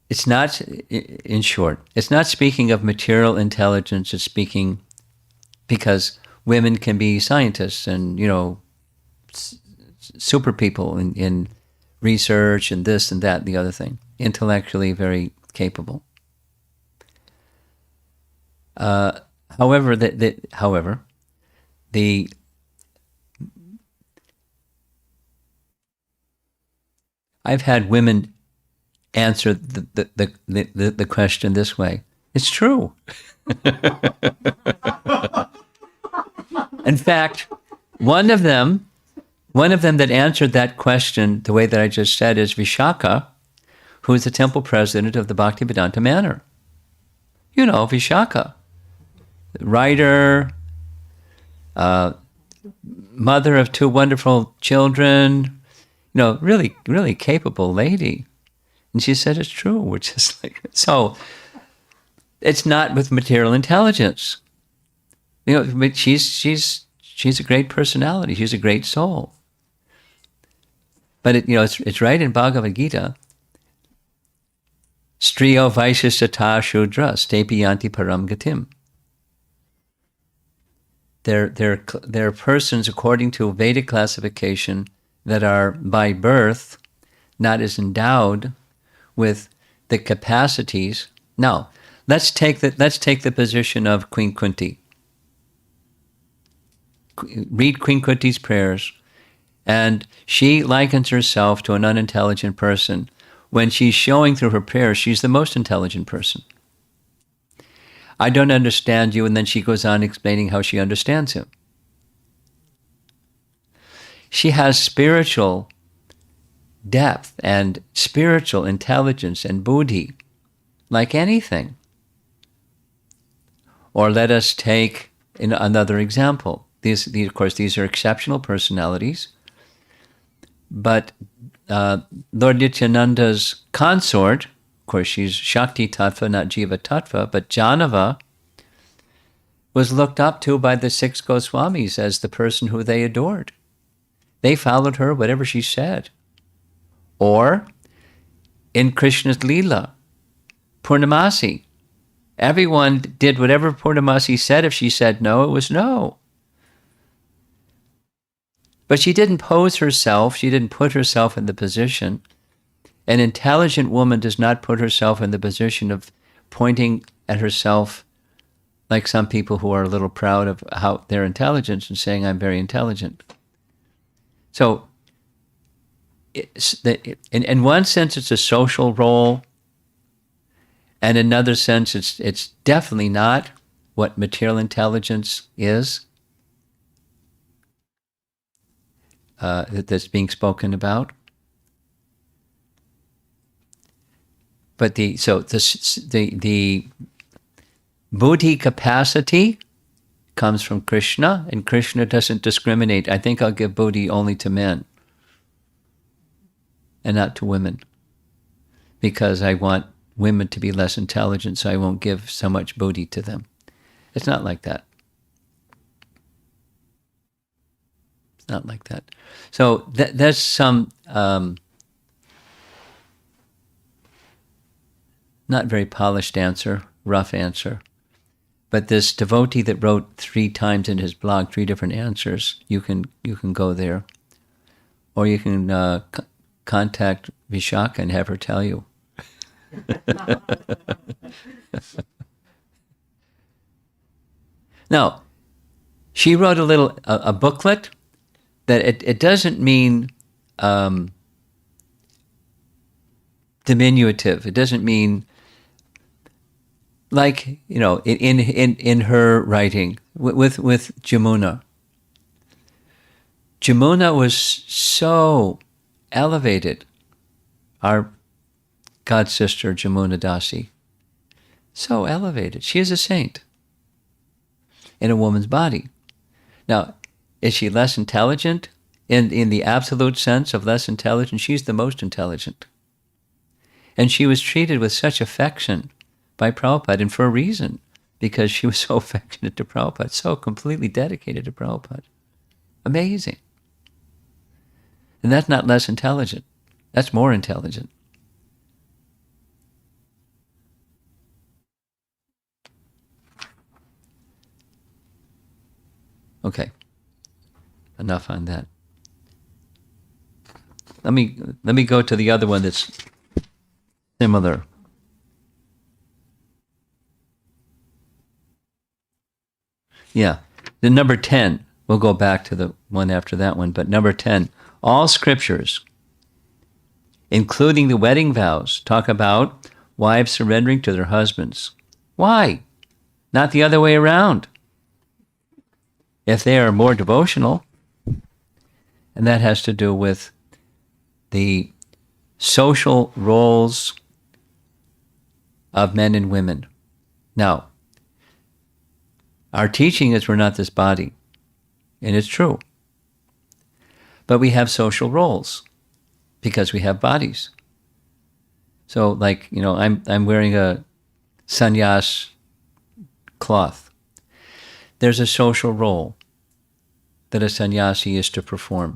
it's not. In short, it's not speaking of material intelligence. It's speaking because women can be scientists and super people in research and this and that and the other thing. Intellectually very capable. However, I've had women answer the question this way. It's true. In fact, one of them that answered that question the way that I just said is Vishaka, who is the temple president of the Bhaktivedanta Manor. Vishaka, writer, mother of 2 wonderful children, really, really capable lady. And she said it's true, which is like, so it's not with material intelligence. but she's a great personality. She's a great soul. But it's right in Bhagavad Gita. Striyo Vaishishata Shudra Stepiyanti Param Gatim. They're persons according to Vedic classification that are by birth not as endowed with the capacities. Now, let's take the position of Queen Kunti. Read Queen Kunti's prayers, and she likens herself to an unintelligent person. When she's showing through her prayers, she's the most intelligent person. I don't understand you, and then she goes on explaining how she understands him. She has spiritual depth and spiritual intelligence and buddhi, like anything. Or let us take another example. These, of course, these are exceptional personalities. But Lord Nityananda's consort, of course, she's Shakti Tattva, not Jiva Tattva, but Janava was looked up to by the 6 Goswamis as the person who they adored. They followed her, whatever she said. Or in Krishna's Leela, Purnamasi, everyone did whatever Purnamasi said. If she said no, it was no. But she didn't pose herself. She didn't put herself in the position. An intelligent woman does not put herself in the position of pointing at herself like some people who are a little proud of how their intelligence and saying, I'm very intelligent. So in one sense, it's a social role. And in another sense, it's definitely not what material intelligence is. That's being spoken about. But the buddhi capacity comes from Krishna, and Krishna doesn't discriminate. I think I'll give buddhi only to men and not to women, because I want women to be less intelligent, so I won't give so much buddhi to them. It's not like that. Not like that. So that's some not very polished answer, rough answer. But this devotee that wrote 3 times in his blog 3 different answers, you can go there, or you can contact Vishaka and have her tell you. Now, she wrote a booklet that it doesn't mean diminutive. It doesn't mean like, in her writing with Jamuna. Jamuna was so elevated. Our god sister Jamuna Dasi, so elevated. She is a saint in a woman's body. Now, is she less intelligent? In the absolute sense of less intelligent, she's the most intelligent. And she was treated with such affection by Prabhupada, and for a reason, because she was so affectionate to Prabhupada, so completely dedicated to Prabhupada. Amazing. And that's not less intelligent. That's more intelligent. Okay. Enough on that. Let me go to the other one that's similar. Yeah. The number 10. We'll go back to the one after that one, but number 10. All scriptures, including the wedding vows, talk about wives surrendering to their husbands. Why? Not the other way around. If they are more devotional, and that has to do with the social roles of men and women. Now, our teaching is we're not this body, and it's true. But we have social roles because we have bodies. So, like, I'm wearing a sannyas cloth. there's a social role that a sannyasi is to perform.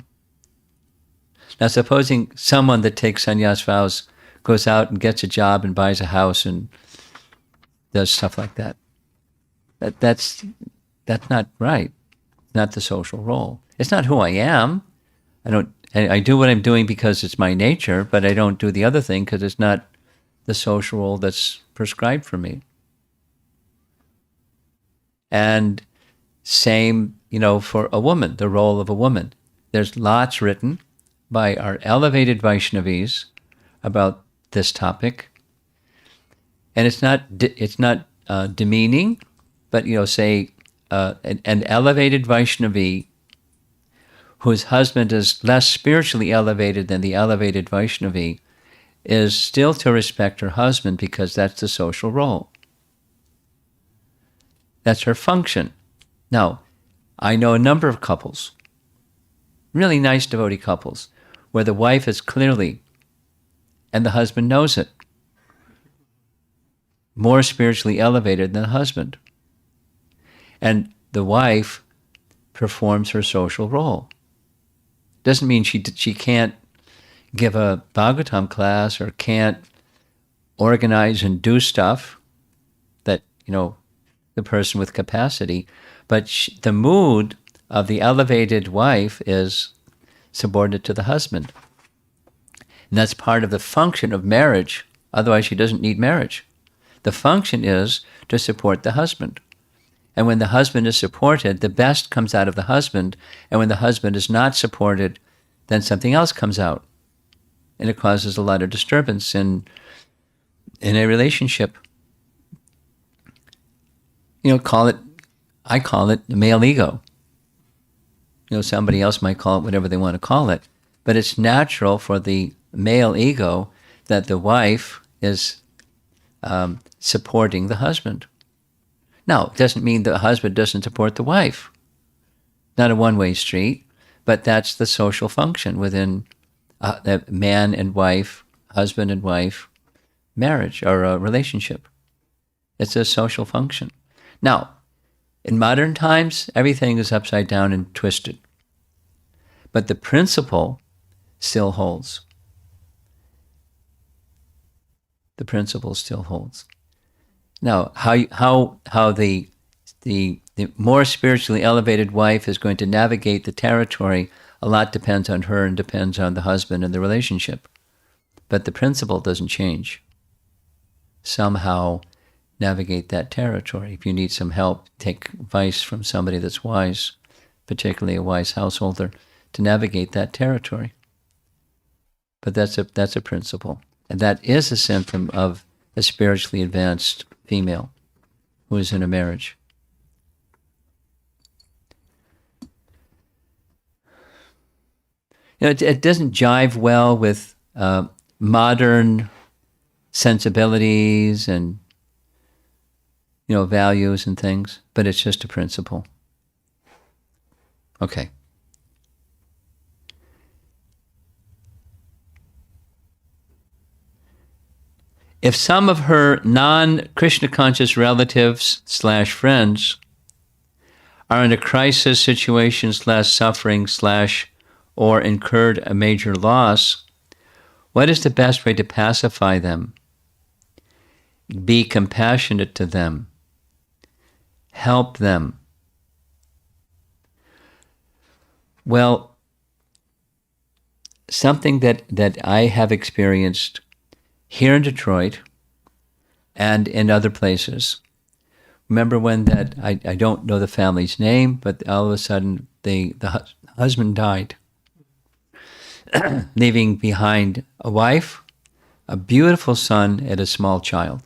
Now, supposing someone that takes sannyas vows goes out and gets a job and buys a house and does stuff like that, that's not right. It's not the social role. It's not who I am. I do what I'm doing because it's my nature, but I don't do the other thing because it's not the social role that's prescribed for me. And same, for a woman, the role of a woman. There's lots written by our elevated Vaishnavis about this topic. And it's not demeaning, but, say an elevated Vaishnavi whose husband is less spiritually elevated than the elevated Vaishnavi is still to respect her husband because that's the social role. That's her function. Now, I know a number of couples, really nice devotee couples, where the wife is clearly, and the husband knows it, more spiritually elevated than the husband. And the wife performs her social role. Doesn't mean she can't give a Bhagavatam class or can't organize and do stuff that, the person with capacity, but the mood of the elevated wife is subordinate to the husband. And that's part of the function of marriage. Otherwise, she doesn't need marriage. The function is to support the husband. And when the husband is supported, the best comes out of the husband. And when the husband is not supported, then something else comes out. And it causes a lot of disturbance in a relationship. I call it the male ego. Somebody else might call it whatever they want to call it. But it's natural for the male ego that the wife is supporting the husband. Now, it doesn't mean the husband doesn't support the wife. Not a one-way street, but that's the social function within the man and wife, husband and wife marriage or a relationship. It's a social function. Now, in modern times, everything is upside down and twisted. But the principle still holds. The principle still holds. Now, how the more spiritually elevated wife is going to navigate the territory, a lot depends on her and depends on the husband and the relationship. But the principle doesn't change. Somehow navigate that territory. If you need some help, take advice from somebody that's wise, particularly a wise householder, to navigate that territory. But that's a principle. And that is a symptom of a spiritually advanced female who is in a marriage. It doesn't jive well with modern sensibilities and values and things, but it's just a principle. Okay. If some of her non-Krishna conscious relatives / friends are in a crisis situation / suffering / or incurred a major loss, what is the best way to pacify them? Be compassionate to them. Help them. Well, something that I have experienced here in Detroit and in other places. Remember when that, I don't know the family's name, but all of a sudden the husband died, leaving behind a wife, a beautiful son, and a small child.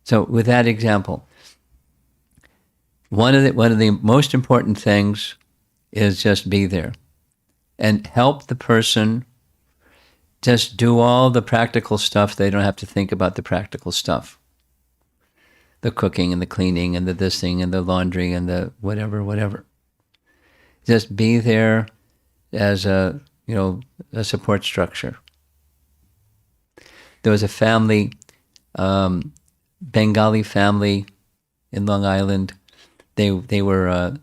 So with that example, one of the most important things is just be there and help the person. Just do all the practical stuff. They don't have to think about the practical stuff. The cooking and the cleaning and the this thing and the laundry and the whatever. Just be there as a support structure. There was a family, Bengali family in Long Island, they were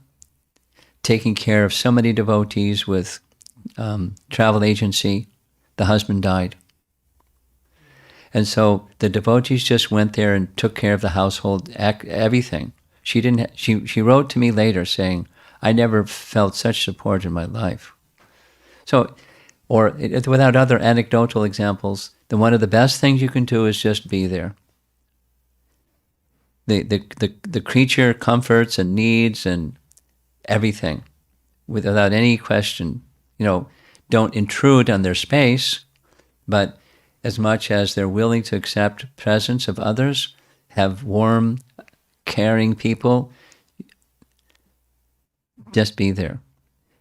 taking care of so many devotees with travel agency. The husband died. And so the devotees just went there and took care of the household, everything. She didn't. She wrote to me later saying, "I never felt such support in my life." So, or without other anecdotal examples, then one of the best things you can do is just be there. The creature comforts and needs and everything, without any question. Don't intrude on their space, but as much as they're willing to accept presence of others, have warm, caring people, just be there,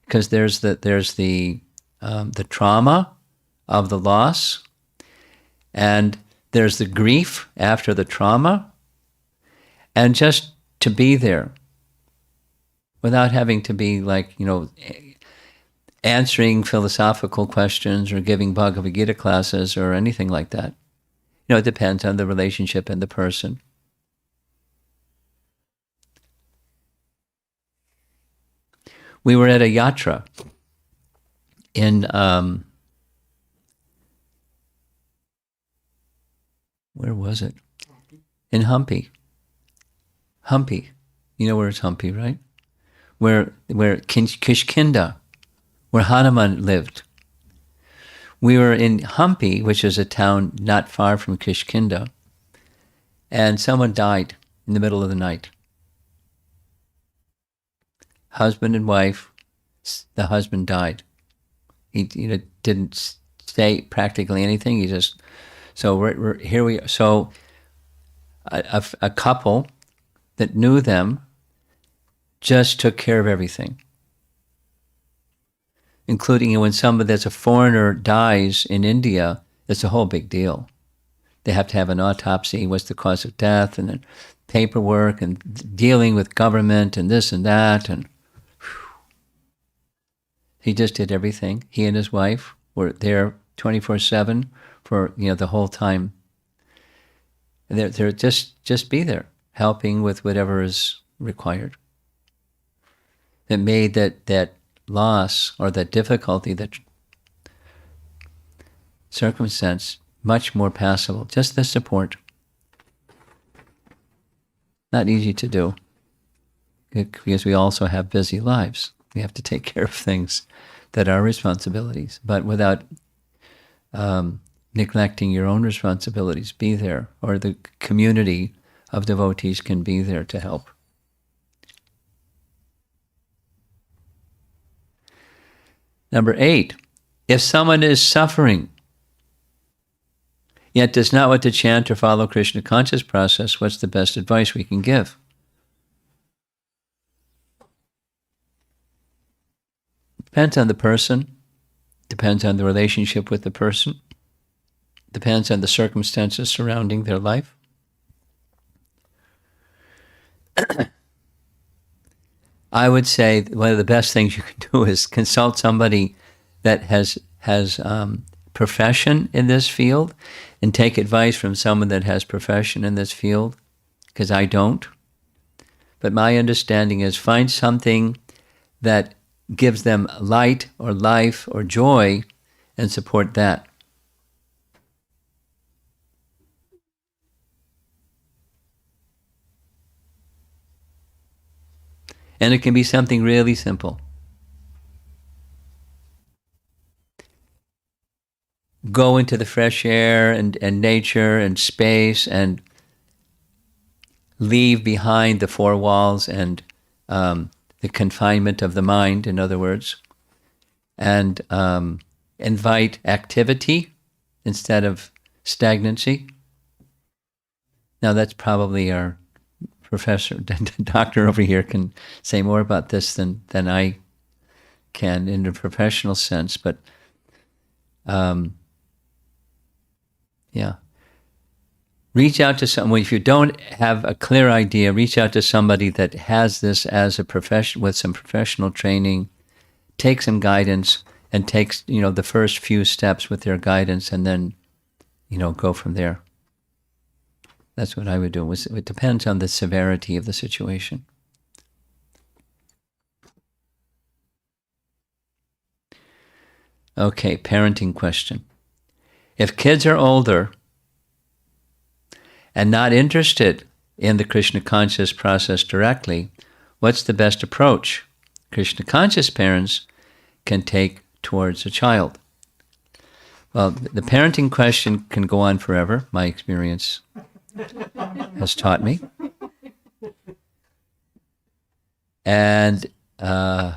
because there's the trauma of the loss, and there's the grief after the trauma, and just to be there, without having to be answering philosophical questions or giving Bhagavad Gita classes or anything like that. It depends on the relationship and the person. We were at a yatra in, where was it? In Hampi. Hampi. You know where it's Hampi, right? Where Kishkinda, where Hanuman lived. We were in Hampi, which is a town not far from Kishkinda, and someone died in the middle of the night. Husband and wife, the husband died. He didn't say practically anything. He just, so we're here we are. So a couple that knew them just took care of everything, including when somebody that's a foreigner dies in India. It's a whole big deal. They have to have an autopsy, what's the cause of death, and then paperwork, and dealing with government, and this and that, and he just did everything. He and his wife were there 24/7 for the whole time. They're just be there, helping with whatever is required. It made that loss or that difficulty, that circumstance, much more passable. Just the support. Not easy to do, because we also have busy lives. We have to take care of things that are responsibilities, but without neglecting your own responsibilities. Be there, or the community of devotees can be there to help. Number 8, if someone is suffering, yet does not want to chant or follow Krishna conscious process, what's the best advice we can give? Depends on the person, depends on the relationship with the person, depends on the circumstances surrounding their life. I would say one of the best things you can do is consult somebody that has profession in this field, and take advice from someone that has profession in this field, because I don't. But my understanding is, find something that gives them light or life or joy, and support that. And it can be something really simple. Go into the fresh air and nature and space, and leave behind the four walls and the confinement of the mind, in other words, and invite activity instead of stagnancy. Now that's probably our professor, doctor over here can say more about this than I can in a professional sense, but yeah. Reach out to someone. If you don't have a clear idea, reach out to somebody that has this as a profession, with some professional training, take some guidance, and takes the first few steps with their guidance, and then go from there. That's what I would do. It depends on the severity of the situation. Okay, parenting question. If kids are older and not interested in the Krishna conscious process directly, what's the best approach Krishna conscious parents can take towards a child? Well, the parenting question can go on forever, my experience has taught me. And I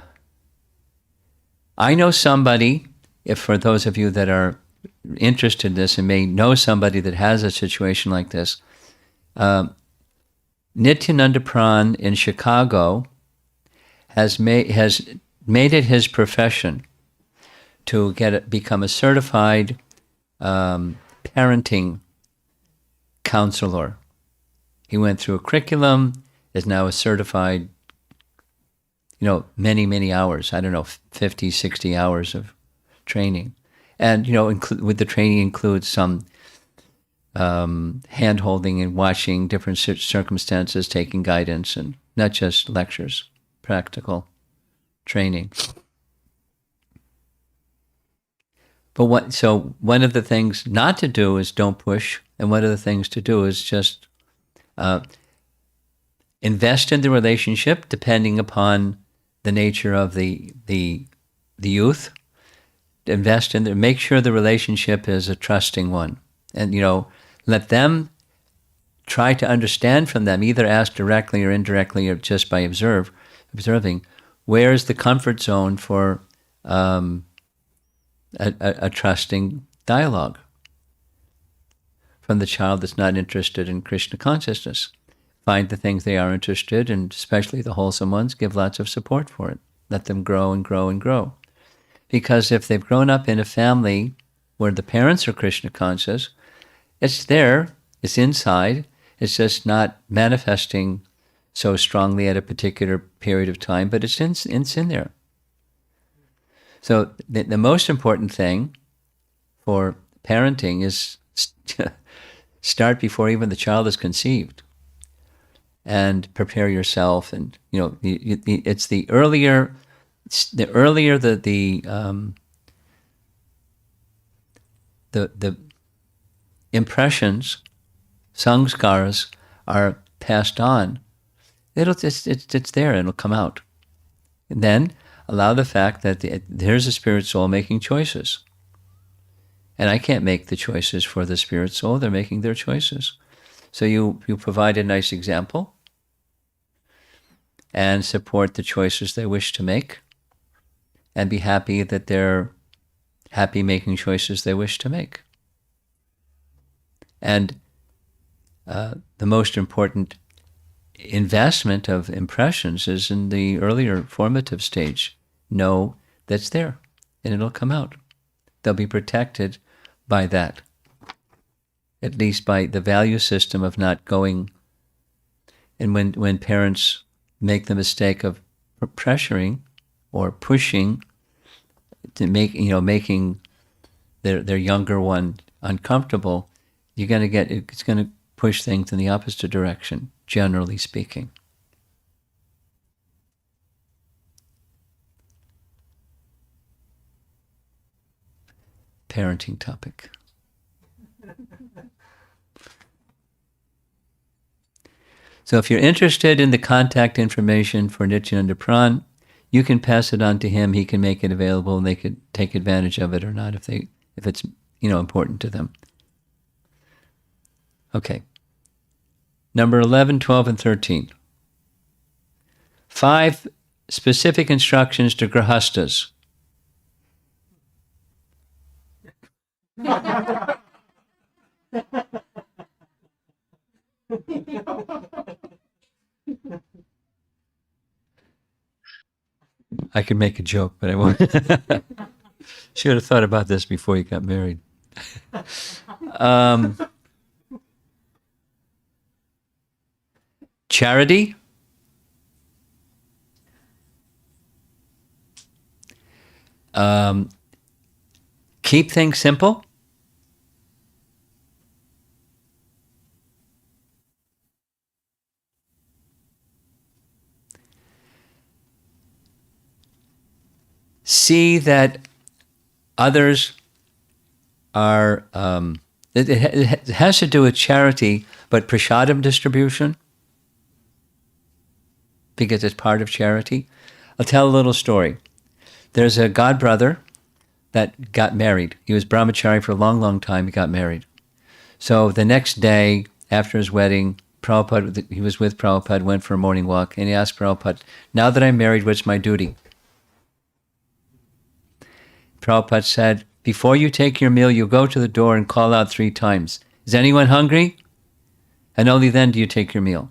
know somebody, if for those of you that are interested in this and may know somebody that has a situation like this, Nityananda Pran in Chicago has made it his profession to become a certified parenting counselor. He went through a curriculum, is now a certified, many, many hours, 50, 60 hours of training. And, with the training includes some hand-holding and watching different circumstances, taking guidance, and not just lectures, practical training. But so one of the things not to do is don't push, and one of the things to do is just invest in the relationship depending upon the nature of the youth. Invest in make sure the relationship is a trusting one, and let them try to understand from them, either ask directly or indirectly or just by observing, where is the comfort zone for a trusting dialogue from the child that's not interested in Krishna consciousness. Find the things they are interested in, especially the wholesome ones, give lots of support for it. Let them grow and grow and grow. Because if they've grown up in a family where the parents are Krishna conscious, it's there, it's inside, it's just not manifesting so strongly at a particular period of time, but it's in there. So the most important thing for parenting is start before even the child is conceived, and prepare yourself. And it's the earlier the impressions, samskaras, are passed on, it's there, it'll come out. And then allow the fact that there's a spirit soul making choices. And I can't make the choices for the spirit soul, they're making their choices. So you provide a nice example and support the choices they wish to make, and be happy that they're happy making choices they wish to make. And the most important investment of impressions is in the earlier formative stage. Know that's there, and it'll come out. They'll be protected by that, at least by the value system of not going. And when parents make the mistake of pressuring or pushing to making their younger one uncomfortable, it's going to push things in the opposite direction, generally speaking. Parenting topic. So if you're interested in the contact information for Nityananda Pran, you can pass it on to him. He can make it available, and they could take advantage of it or not if it's important to them. Okay. Number 11, 12, and 13. 5 specific instructions to grahastas. I could make a joke, but I won't. Should have thought about this before you got married. Charity. Keep things simple. See that Others are, it has to do with charity, but prasadam distribution, because it's part of charity. I'll tell a little story. There's a god brother that got married. He was brahmachari for a long, long time. He got married. So the next day after his wedding, Prabhupada, he was with Prabhupada, went for a morning walk, and he asked Prabhupada, now that I'm married, what's my duty? Prabhupada said, before you take your meal, you go to the door and call out 3 times. Is anyone hungry? And only then do you take your meal.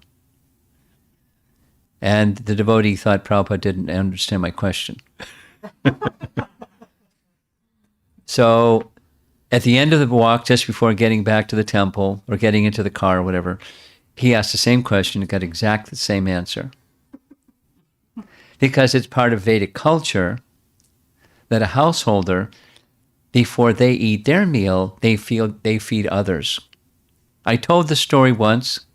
And the devotee thought Prabhupada didn't understand my question. So at the end of the walk, just before getting back to the temple or getting into the car or whatever, he asked the same question and got exactly the same answer. Because it's part of Vedic culture that a householder, before they eat their meal, they feed others. I told the story once,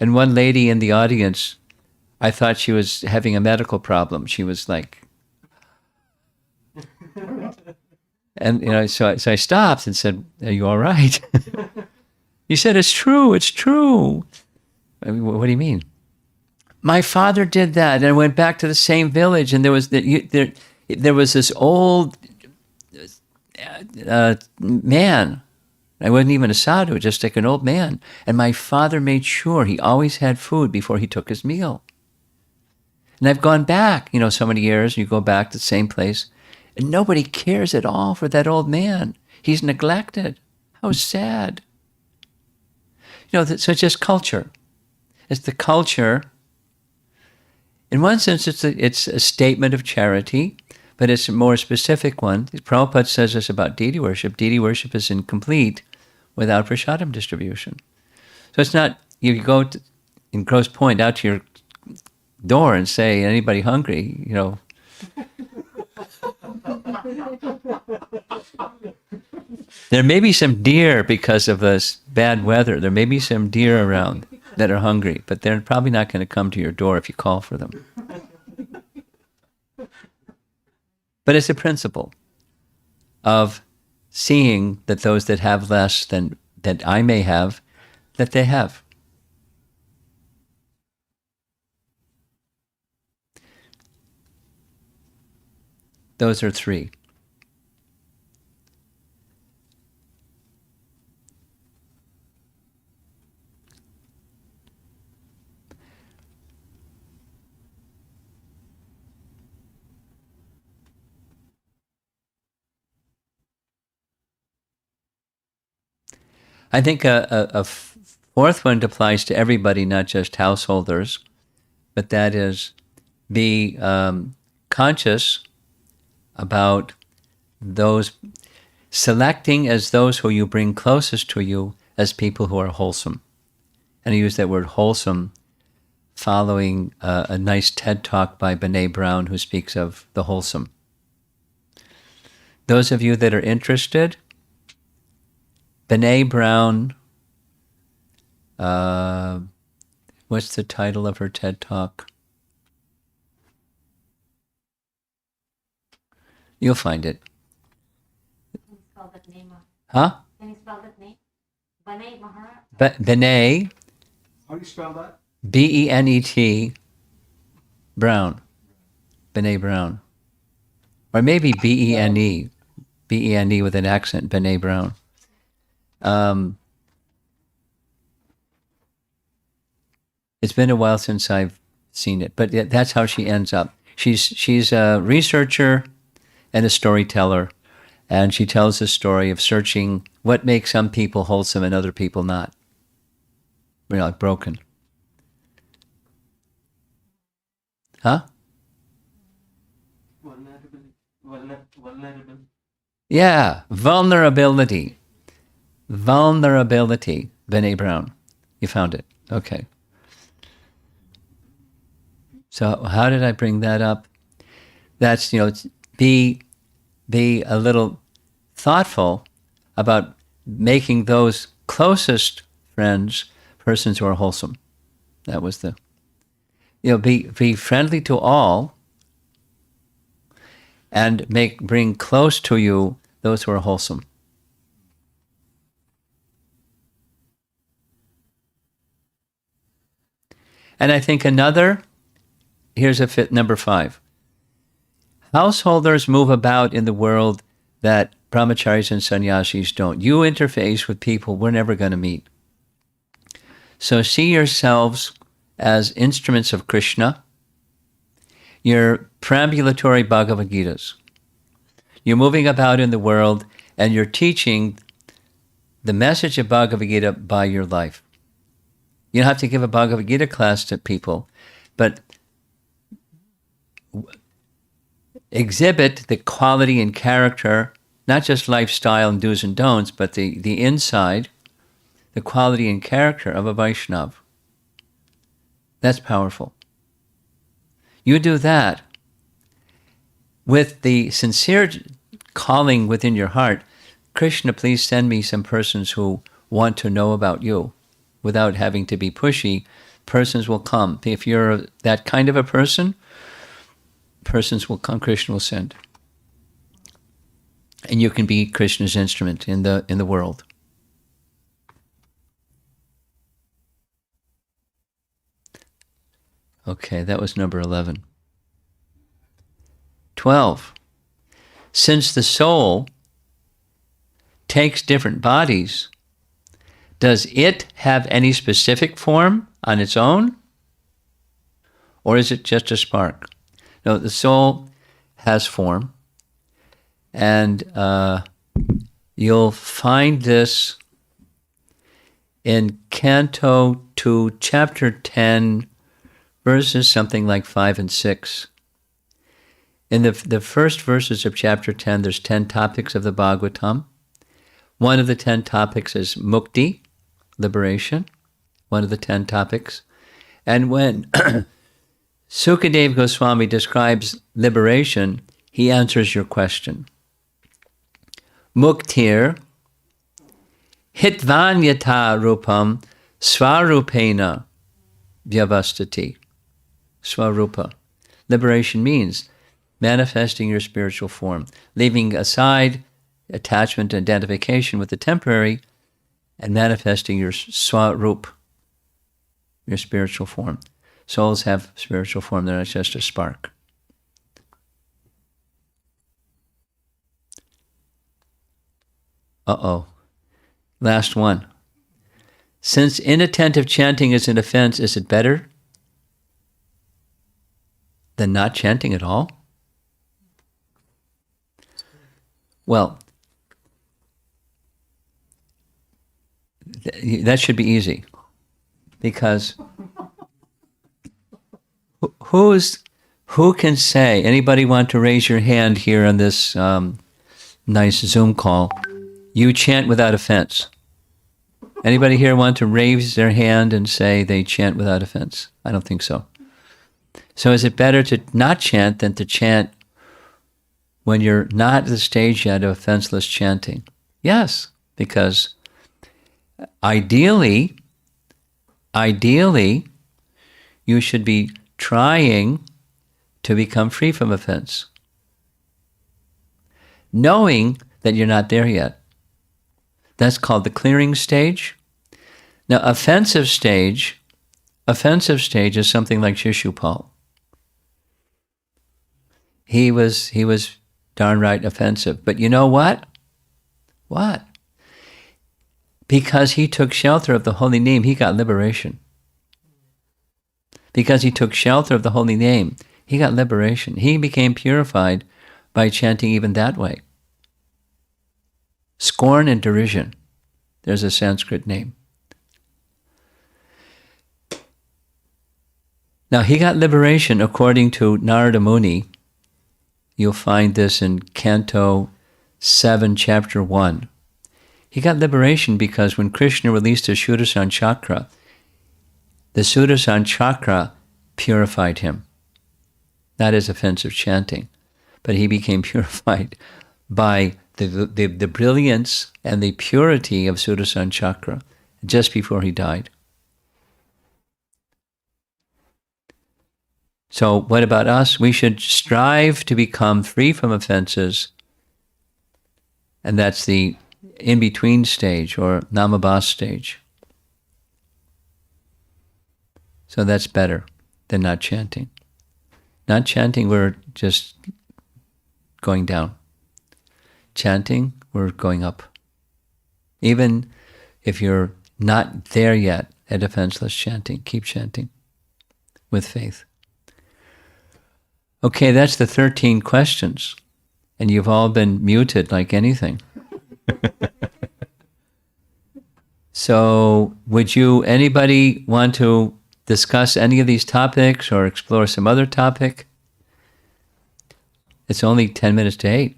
and one lady in the audience, I thought she was having a medical problem. She was like, and so I stopped and said, "Are you all right?" He said, "It's true. It's true." I mean, what do you mean? My father did that, and I went back to the same village, and there was this old man. I wasn't even a sadhu, just like an old man. And my father made sure he always had food before he took his meal. And I've gone back, so many years, and you go back to the same place, and nobody cares at all for that old man. He's neglected. How sad. So it's just culture. It's the culture. In one sense, it's a statement of charity, but it's a more specific one. Prabhupada says this about deity worship. Deity worship is incomplete without prasadam distribution. So it's not, you go in Grosse Pointe out to your door and say, anybody hungry, There may be some deer because of this bad weather. There may be some deer around that are hungry, but they're probably not going to come to your door if you call for them. But it's a principle of seeing that those that have less than that I may have, that they have. Those are 3. I think a 4th one applies to everybody, not just householders, but that is be conscious about those, selecting as those who you bring closest to you as people who are wholesome. And I use that word wholesome following a nice TED talk by Brene Brown, who speaks of the wholesome. Those of you that are interested, Brene Brown, what's the title of her TED Talk? You'll find it. Can you spell that name? Huh? Can you spell that name? Banay Maharaj? Brene, How do you spell that? Benet, Brown. Brene Brown. Or maybe Bene, Bene with an accent, Brene Brown. It's been a while since I've seen it, but that's how she ends up. She's a researcher and a storyteller, and she tells the story of searching what makes some people wholesome and other people not. Like broken. Huh? Vulnerable. Yeah, vulnerability. Vulnerability, Brene Brown. You found it. Okay. So how did I bring that up? That's, be a little thoughtful about making those closest friends persons who are wholesome. That was the, be friendly to all and bring close to you those who are wholesome. And I think here's a fit number 5. Householders move about in the world that brahmacharis and sannyasis don't. You interface with people we're never going to meet. So see yourselves as instruments of Krishna. You're perambulatory Bhagavad Gitas. You're moving about in the world and you're teaching the message of Bhagavad Gita by your life. You don't have to give a Bhagavad Gita class to people, but exhibit the quality and character, not just lifestyle and do's and don'ts, but the inside, the quality and character of a Vaishnav. That's powerful. You do that with the sincere calling within your heart, Krishna, please send me some persons who want to know about you. Without having to be pushy, persons will come. If you're that kind of a person, persons will come, Krishna will send. And you can be Krishna's instrument in the world. Okay, that was number 11. 12. Since the soul takes different bodies, does it have any specific form on its own? Or is it just a spark? No, the soul has form. And you'll find this in Canto 2, Chapter 10, verses something like 5 and 6. In the first verses of Chapter 10, there's 10 topics of the Bhagavatam. One of the 10 topics is mukti, liberation, one of the 10 topics. And when Sukadeva Goswami describes liberation, he answers your question. Muktir hitvanyata rupam svarupena vyavastati. Svarupa. Liberation means manifesting your spiritual form, leaving aside attachment and identification with the temporary, and manifesting your swarup, your spiritual form. Souls have spiritual form, they're not just a spark. Last one. Since inattentive chanting is an offense, is it better than not chanting at all? Well, that should be easy, because who can say, anybody want to raise your hand here on this nice Zoom call, you chant without offense? Anybody here want to raise their hand and say they chant without offense? I don't think so. So is it better to not chant than to chant when you're not at the stage yet of offenseless chanting? Yes, because ideally, you should be trying to become free from offense, knowing that you're not there yet. That's called the clearing stage. Now, offensive stage is something like Shishupal. He was darn right offensive. But you know what? What? Because he took shelter of the holy name, he got liberation. Because he took shelter of the holy name, he got liberation. He became purified by chanting even that way. Scorn and derision. There's a Sanskrit name. Now, he got liberation according to Narada Muni. You'll find this in Canto 7, Chapter 1. He got liberation because when Krishna released his Sudarshan Chakra, the Sudarshan Chakra purified him. That is offensive chanting. But he became purified by the brilliance and the purity of Sudarshan Chakra just before he died. So what about us? We should strive to become free from offenses And that's the in-between stage or namabas stage. So that's better than not chanting. Not chanting, we're just going down. Chanting, we're going up. Even if you're not there yet at defenseless chanting, keep chanting with faith. Okay, that's the 13 questions. And you've all been muted like anything. So would anybody want to discuss any of these topics or explore some other topic? It's only 10 minutes to 8.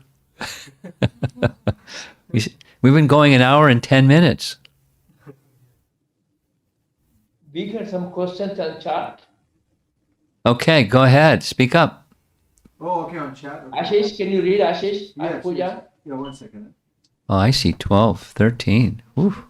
We've been going an hour and 10 minutes. We got some questions on chat. Okay, go ahead. Speak up. Oh, okay, on chat. Okay. Ashish, can you read Ashish? Yes, Pooja? yes. Yeah, 1 second. Oh, I see 12, 13. Oof.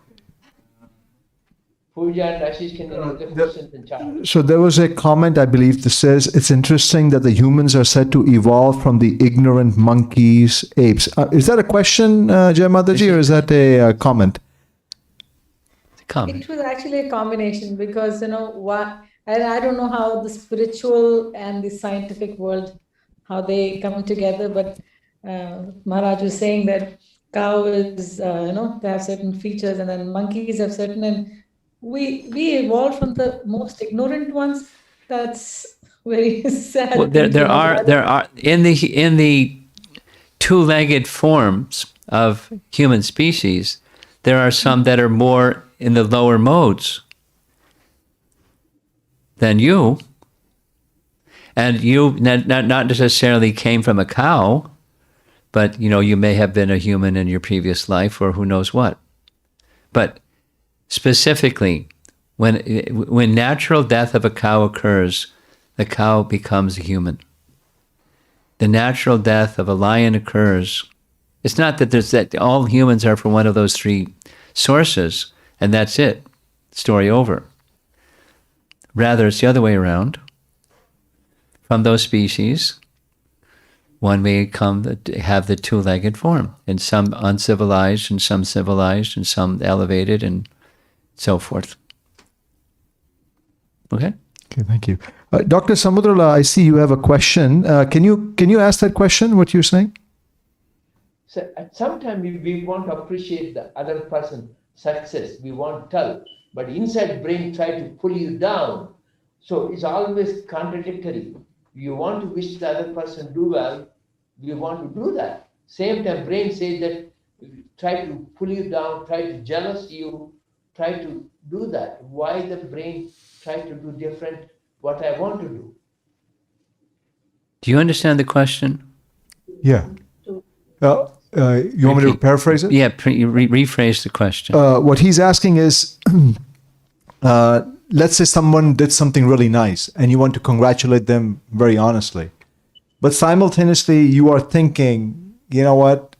Pooja and Ashish, can you read the questions in chat? So there was a comment, I believe, that says it's interesting that the humans are said to evolve from the ignorant monkeys, apes. Is that a question, Jai Mataji, or is that a comment? Comment. It was actually a combination because, and I don't know how the spiritual and the scientific world, how they come together, but Maharaj was saying that cow is, they have certain features and then monkeys have certain, and we evolved from the most ignorant ones. That's very sad. Well, there are in the two-legged forms of human species, there are some that are more in the lower modes than you. And you not necessarily came from a cow, but you may have been a human in your previous life or who knows what. But specifically, when natural death of a cow occurs, the cow becomes a human. The natural death of a lion occurs. It's not that all humans are from one of those three sources, and that's it. Story over. Rather, it's the other way around. From those species, one may have the two-legged form, and some uncivilized, and some civilized, and some elevated, and so forth. Okay? Okay, thank you. Dr. Samudrala, I see you have a question. Can you ask that question, what you're saying? So sometimes we want to appreciate the other person's success. We want to tell, but inside brain try to pull you down. So it's always contradictory. You want to wish the other person do well, you want to do that. Same time, brain says that try to pull you down, try to jealous you, try to do that. Why the brain try to do different what I want to do? Do you understand the question? Yeah. You want me to paraphrase it? Yeah, rephrase the question. What he's asking is, let's say someone did something really nice and you want to congratulate them very honestly. But simultaneously, you are thinking, you know what?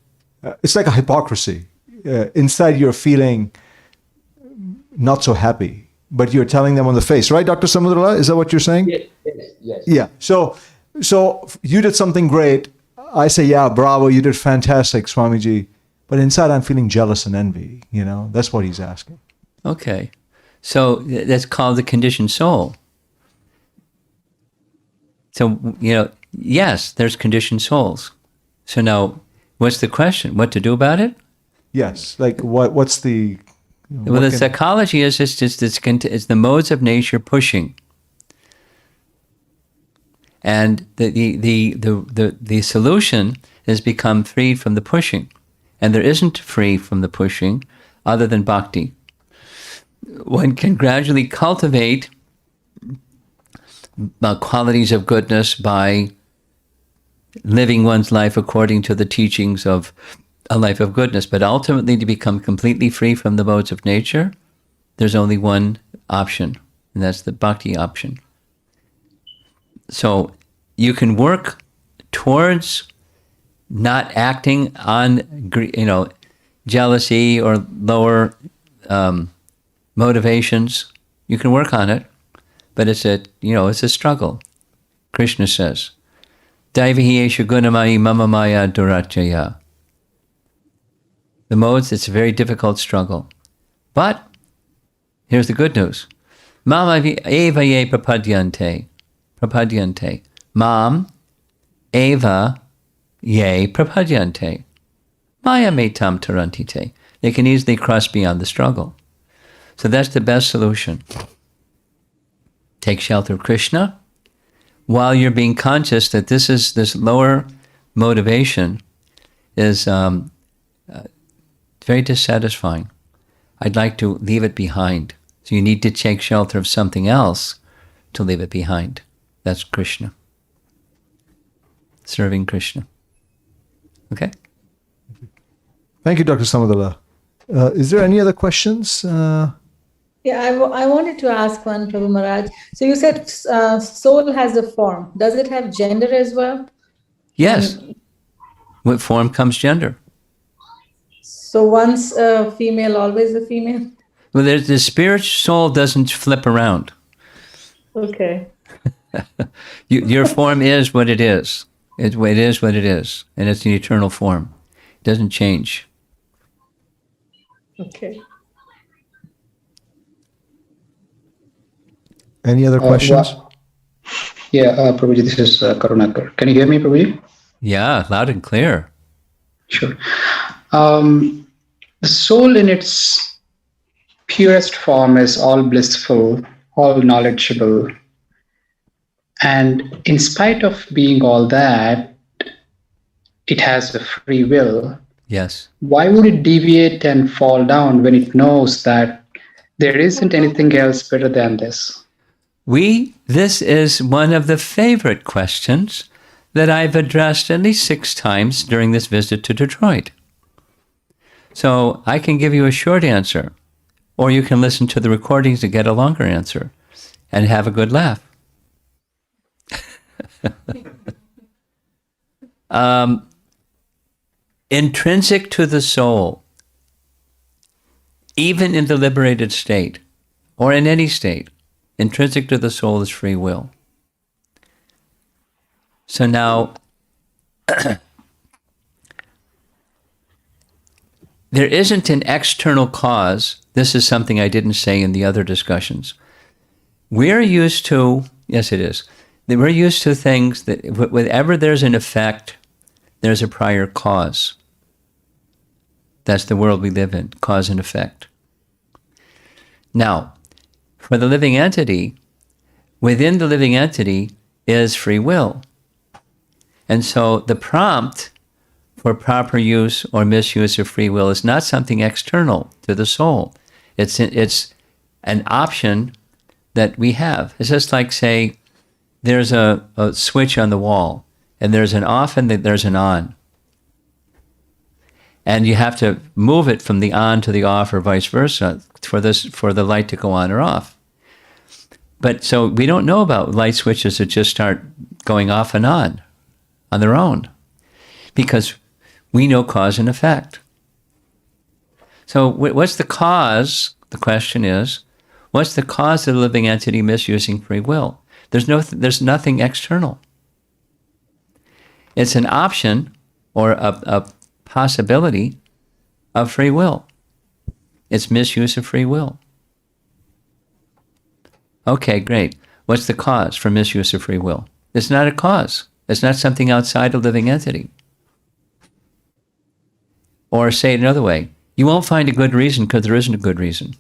It's like a hypocrisy. Inside, you're feeling not so happy, but you're telling them on the face, right, Dr. Samudrala? Is that what you're saying? Yes. Yeah. So you did something great. I say, yeah, bravo, you did fantastic, Swamiji. But inside, I'm feeling jealous and envy. That's what he's asking. Okay. So that's called the conditioned soul. So, yes, there's conditioned souls. So now, what's the question? What to do about it? Yes. Like, what's the... Well, the psychology is it's the modes of nature pushing. And the solution is become freed from the pushing. And there isn't free from the pushing other than bhakti. One can gradually cultivate qualities of goodness by living one's life according to the teachings of a life of goodness. But ultimately, to become completely free from the modes of nature, there's only one option, and that's the bhakti option. So you can work towards not acting on, jealousy or lower motivations. You can work on it, but it's a struggle. Krishna says, Daivihi esha gunamai mama maya durachaya. The modes, it's a very difficult struggle. But here's the good news. Mama eva ye prapadyante. Prapadyante. Mam eva ye prapadyante. Maya me tam tarantite. They can easily cross beyond the struggle. So that's the best solution. Take shelter of Krishna while you're being conscious that this lower motivation is very dissatisfying. I'd like to leave it behind. So you need to take shelter of something else to leave it behind. That's Krishna. Serving Krishna. Okay? Thank you, Dr. Samadala. Is there any other questions? Yeah, I wanted to ask one, Prabhu Maharaj. So you said soul has a form. Does it have gender as well? Yes. With form comes gender. So once a female, always a female? Well, the spiritual soul doesn't flip around. Okay. Your form is what it is. It is what it is. And it's an eternal form. It doesn't change. Okay. Any other questions? Prabhuji, this is Karunakar. Can you hear me, Prabhuji? Yeah, loud and clear. Sure. The soul in its purest form is all blissful, all knowledgeable. And in spite of being all that, it has a free will. Yes. Why would it deviate and fall down when it knows that there isn't anything else better than this? This is one of the favorite questions that I've addressed at least 6 times during this visit to Detroit. So I can give you a short answer, or you can listen to the recordings to get a longer answer and have a good laugh. Intrinsic to the soul, even in the liberated state, or in any state, intrinsic to the soul is free will. So now, there isn't an external cause. This is something I didn't say in the other discussions. We're used to, yes it is, we're used to things that whenever there's an effect, there's a prior cause. That's the world we live in, cause and effect. Now, for the living entity, within the living entity is free will. And so the prompt for proper use or misuse of free will is not something external to the soul. It's an option that we have. It's just like, say, there's a switch on the wall, and there's an off and there's an on. And you have to move it from the on to the off or vice versa for the light to go on or off. But so we don't know about light switches that just start going off and on their own, because we know cause and effect. So what's the cause? The question is, what's the cause of the living entity misusing free will? There's nothing external. It's an option or a possibility of free will. It's misuse of free will. Okay, great. What's the cause for misuse of free will? It's not a cause. It's not something outside a living entity. Or say it another way, you won't find a good reason because there isn't a good reason.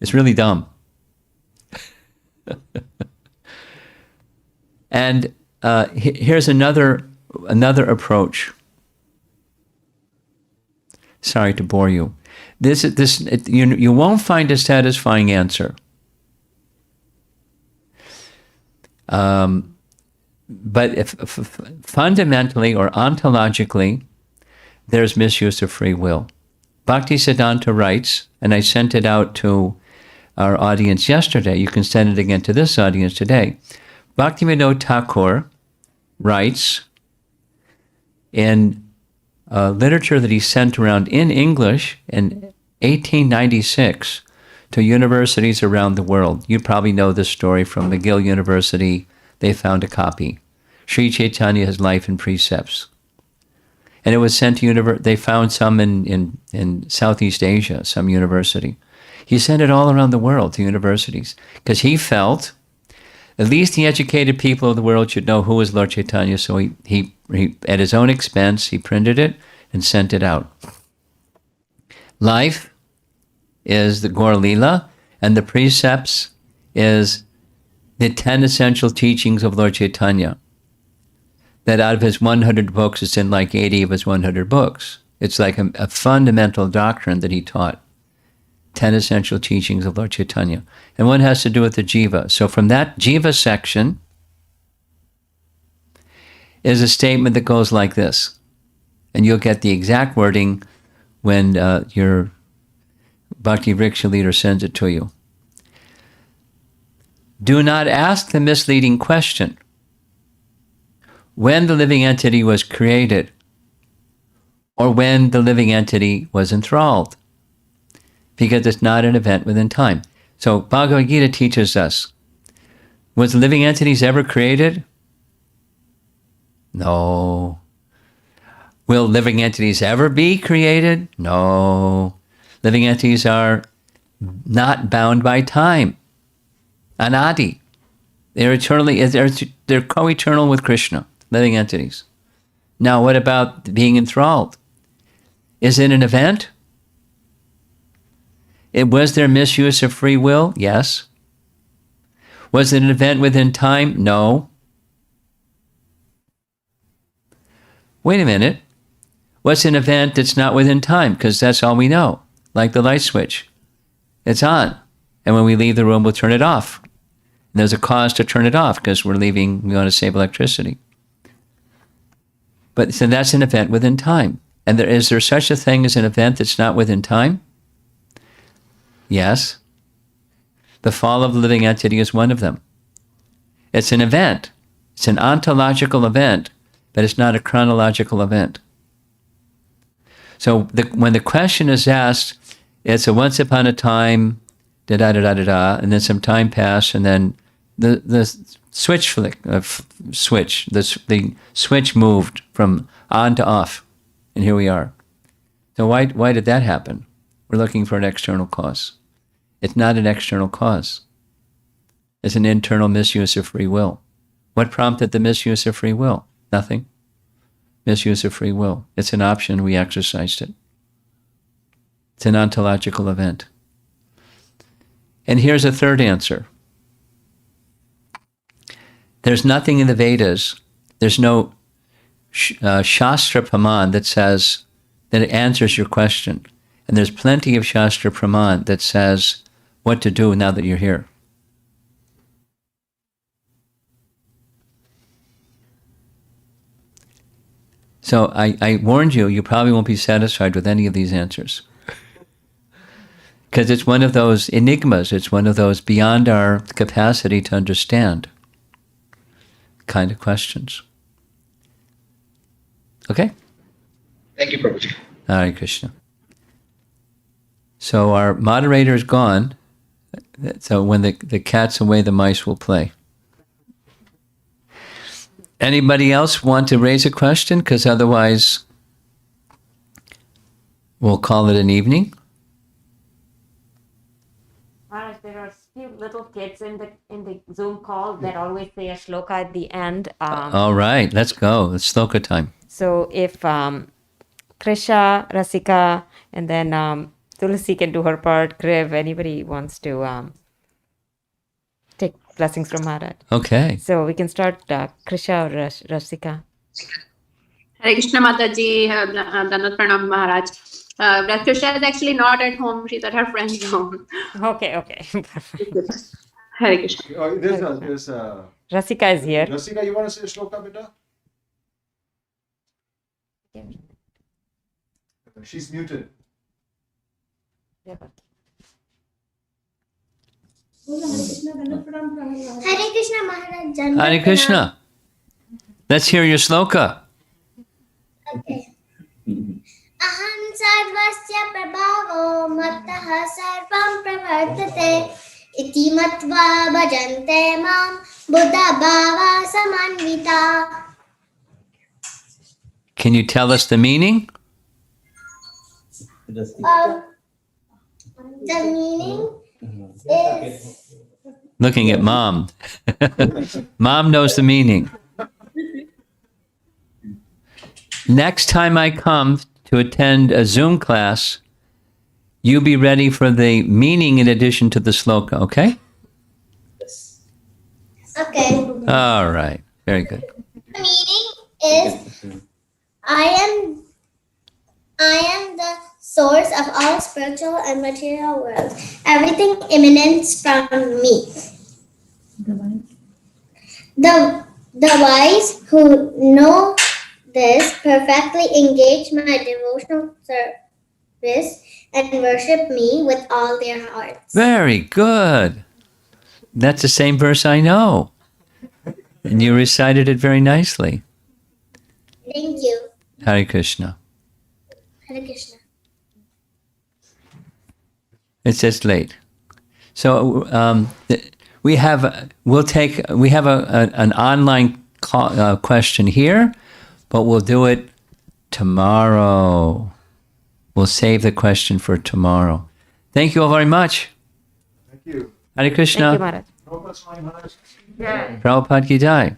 It's really dumb. And here's another approach. Sorry to bore you. You won't find a satisfying answer. But if fundamentally or ontologically, there's misuse of free will. Bhaktisiddhanta writes, and I sent it out to our audience yesterday. You can send it again to this audience today. Bhaktivinoda Thakur writes in literature that he sent around in English in 1896 to universities around the world. You probably know this story from McGill University. They found a copy. Sri Chaitanya's Life and Precepts. and it was sent to they found some in Southeast Asia, some university. He sent it all around the world to universities because he felt at least the educated people of the world should know who is Lord Chaitanya. So he at his own expense, he printed it and sent it out. Life is the Gaur Lila, and the precepts is the 10 essential teachings of Lord Chaitanya. That out of his 100 books, it's in like 80 of his 100 books. It's like a fundamental doctrine that he taught. 10 essential teachings of Lord Chaitanya. And one has to do with the jiva. So from that jiva section is a statement that goes like this. And you'll get the exact wording when your Bhakti Vriksha leader sends it to you. Do not ask the misleading question. When the living entity was created, or when the living entity was enthralled, because it's not an event within time. So Bhagavad Gita teaches us, was living entities ever created? No. Will living entities ever be created? No. Living entities are not bound by time. Anadi. They're eternally, they're co-eternal with Krishna, living entities. Now, what about being enthralled? Is it an event? Was there misuse of free will? Yes. Was it an event within time? No. Wait a minute. What's an event that's not within time? Because that's all we know. Like the light switch. It's on. And when we leave the room, we'll turn it off. And there's a cause to turn it off because we want to save electricity. But so that's an event within time. And is there such a thing as an event that's not within time? Yes. The fall of the living entity is one of them. It's an event. It's an ontological event, but it's not a chronological event. So when the question is asked, it's a once upon a time, da-da-da-da-da-da, and then some time passed, and then the switch the switch moved from on to off, and here we are. So why did that happen? We're looking for an external cause. It's not an external cause. It's an internal misuse of free will. What prompted the misuse of free will? Nothing. Misuse of free will. It's an option, we exercised it. It's an ontological event. And here's a third answer. There's nothing in the Vedas, there's no Shastra Praman that says, that it answers your question. And there's plenty of Shastra Praman that says what to do now that you're here. So I warned you, you probably won't be satisfied with any of these answers. Because it's one of those enigmas, it's one of those beyond our capacity to understand kind of questions. Okay? Thank you, Prabhuji. Hare Krishna. So our moderator is gone. So when the cat's away, the mice will play. Anybody else want to raise a question? Because otherwise, we'll call it an evening. Maharaj, there are few little kids in the Zoom call that always say a shloka at the end. All right, let's go. It's sloka time. So if Krisha, Rasika, and then Tulsi can do her part, Kriv, anybody wants to take blessings from Maharaj. Okay. So we can start Krisha or Rasika. Hare Krishna Mataji, Dandavat Pranam Maharaj. Krishna is actually not at home. She's at her friend's home. Okay. Hare Krishna. Rasika is here. Rasika, you want to say shloka, beta? She's muted. Hare Krishna Maharaj. Hare Krishna. Let's hear your sloka. Okay. Aham sarvasya prabhavo mattah sarvam pravartate iti matva bhajante mam buddha bhava samanvita. Can you tell us the meaning? The meaning is Looking at mom. Mom knows the meaning. Next time I come to attend a Zoom class, you be ready for the meaning in addition to the sloka, okay? okay. All right. Very good. The meaning is I am the source of all spiritual and material worlds. Everything emanates from me. The wise who know this perfectly engage my devotional service and worship me with all their hearts. Very good. That's the same verse I know. And you recited it very nicely. Thank you. Hare Krishna. Hare Krishna. It's just late. So we have an online question here, but we'll do it tomorrow. We'll save the question for tomorrow. Thank you all very much. Thank you. Hare Krishna. Thank you, Maharaj. Prabhupada's Maharaj. Prabhupada ki jai.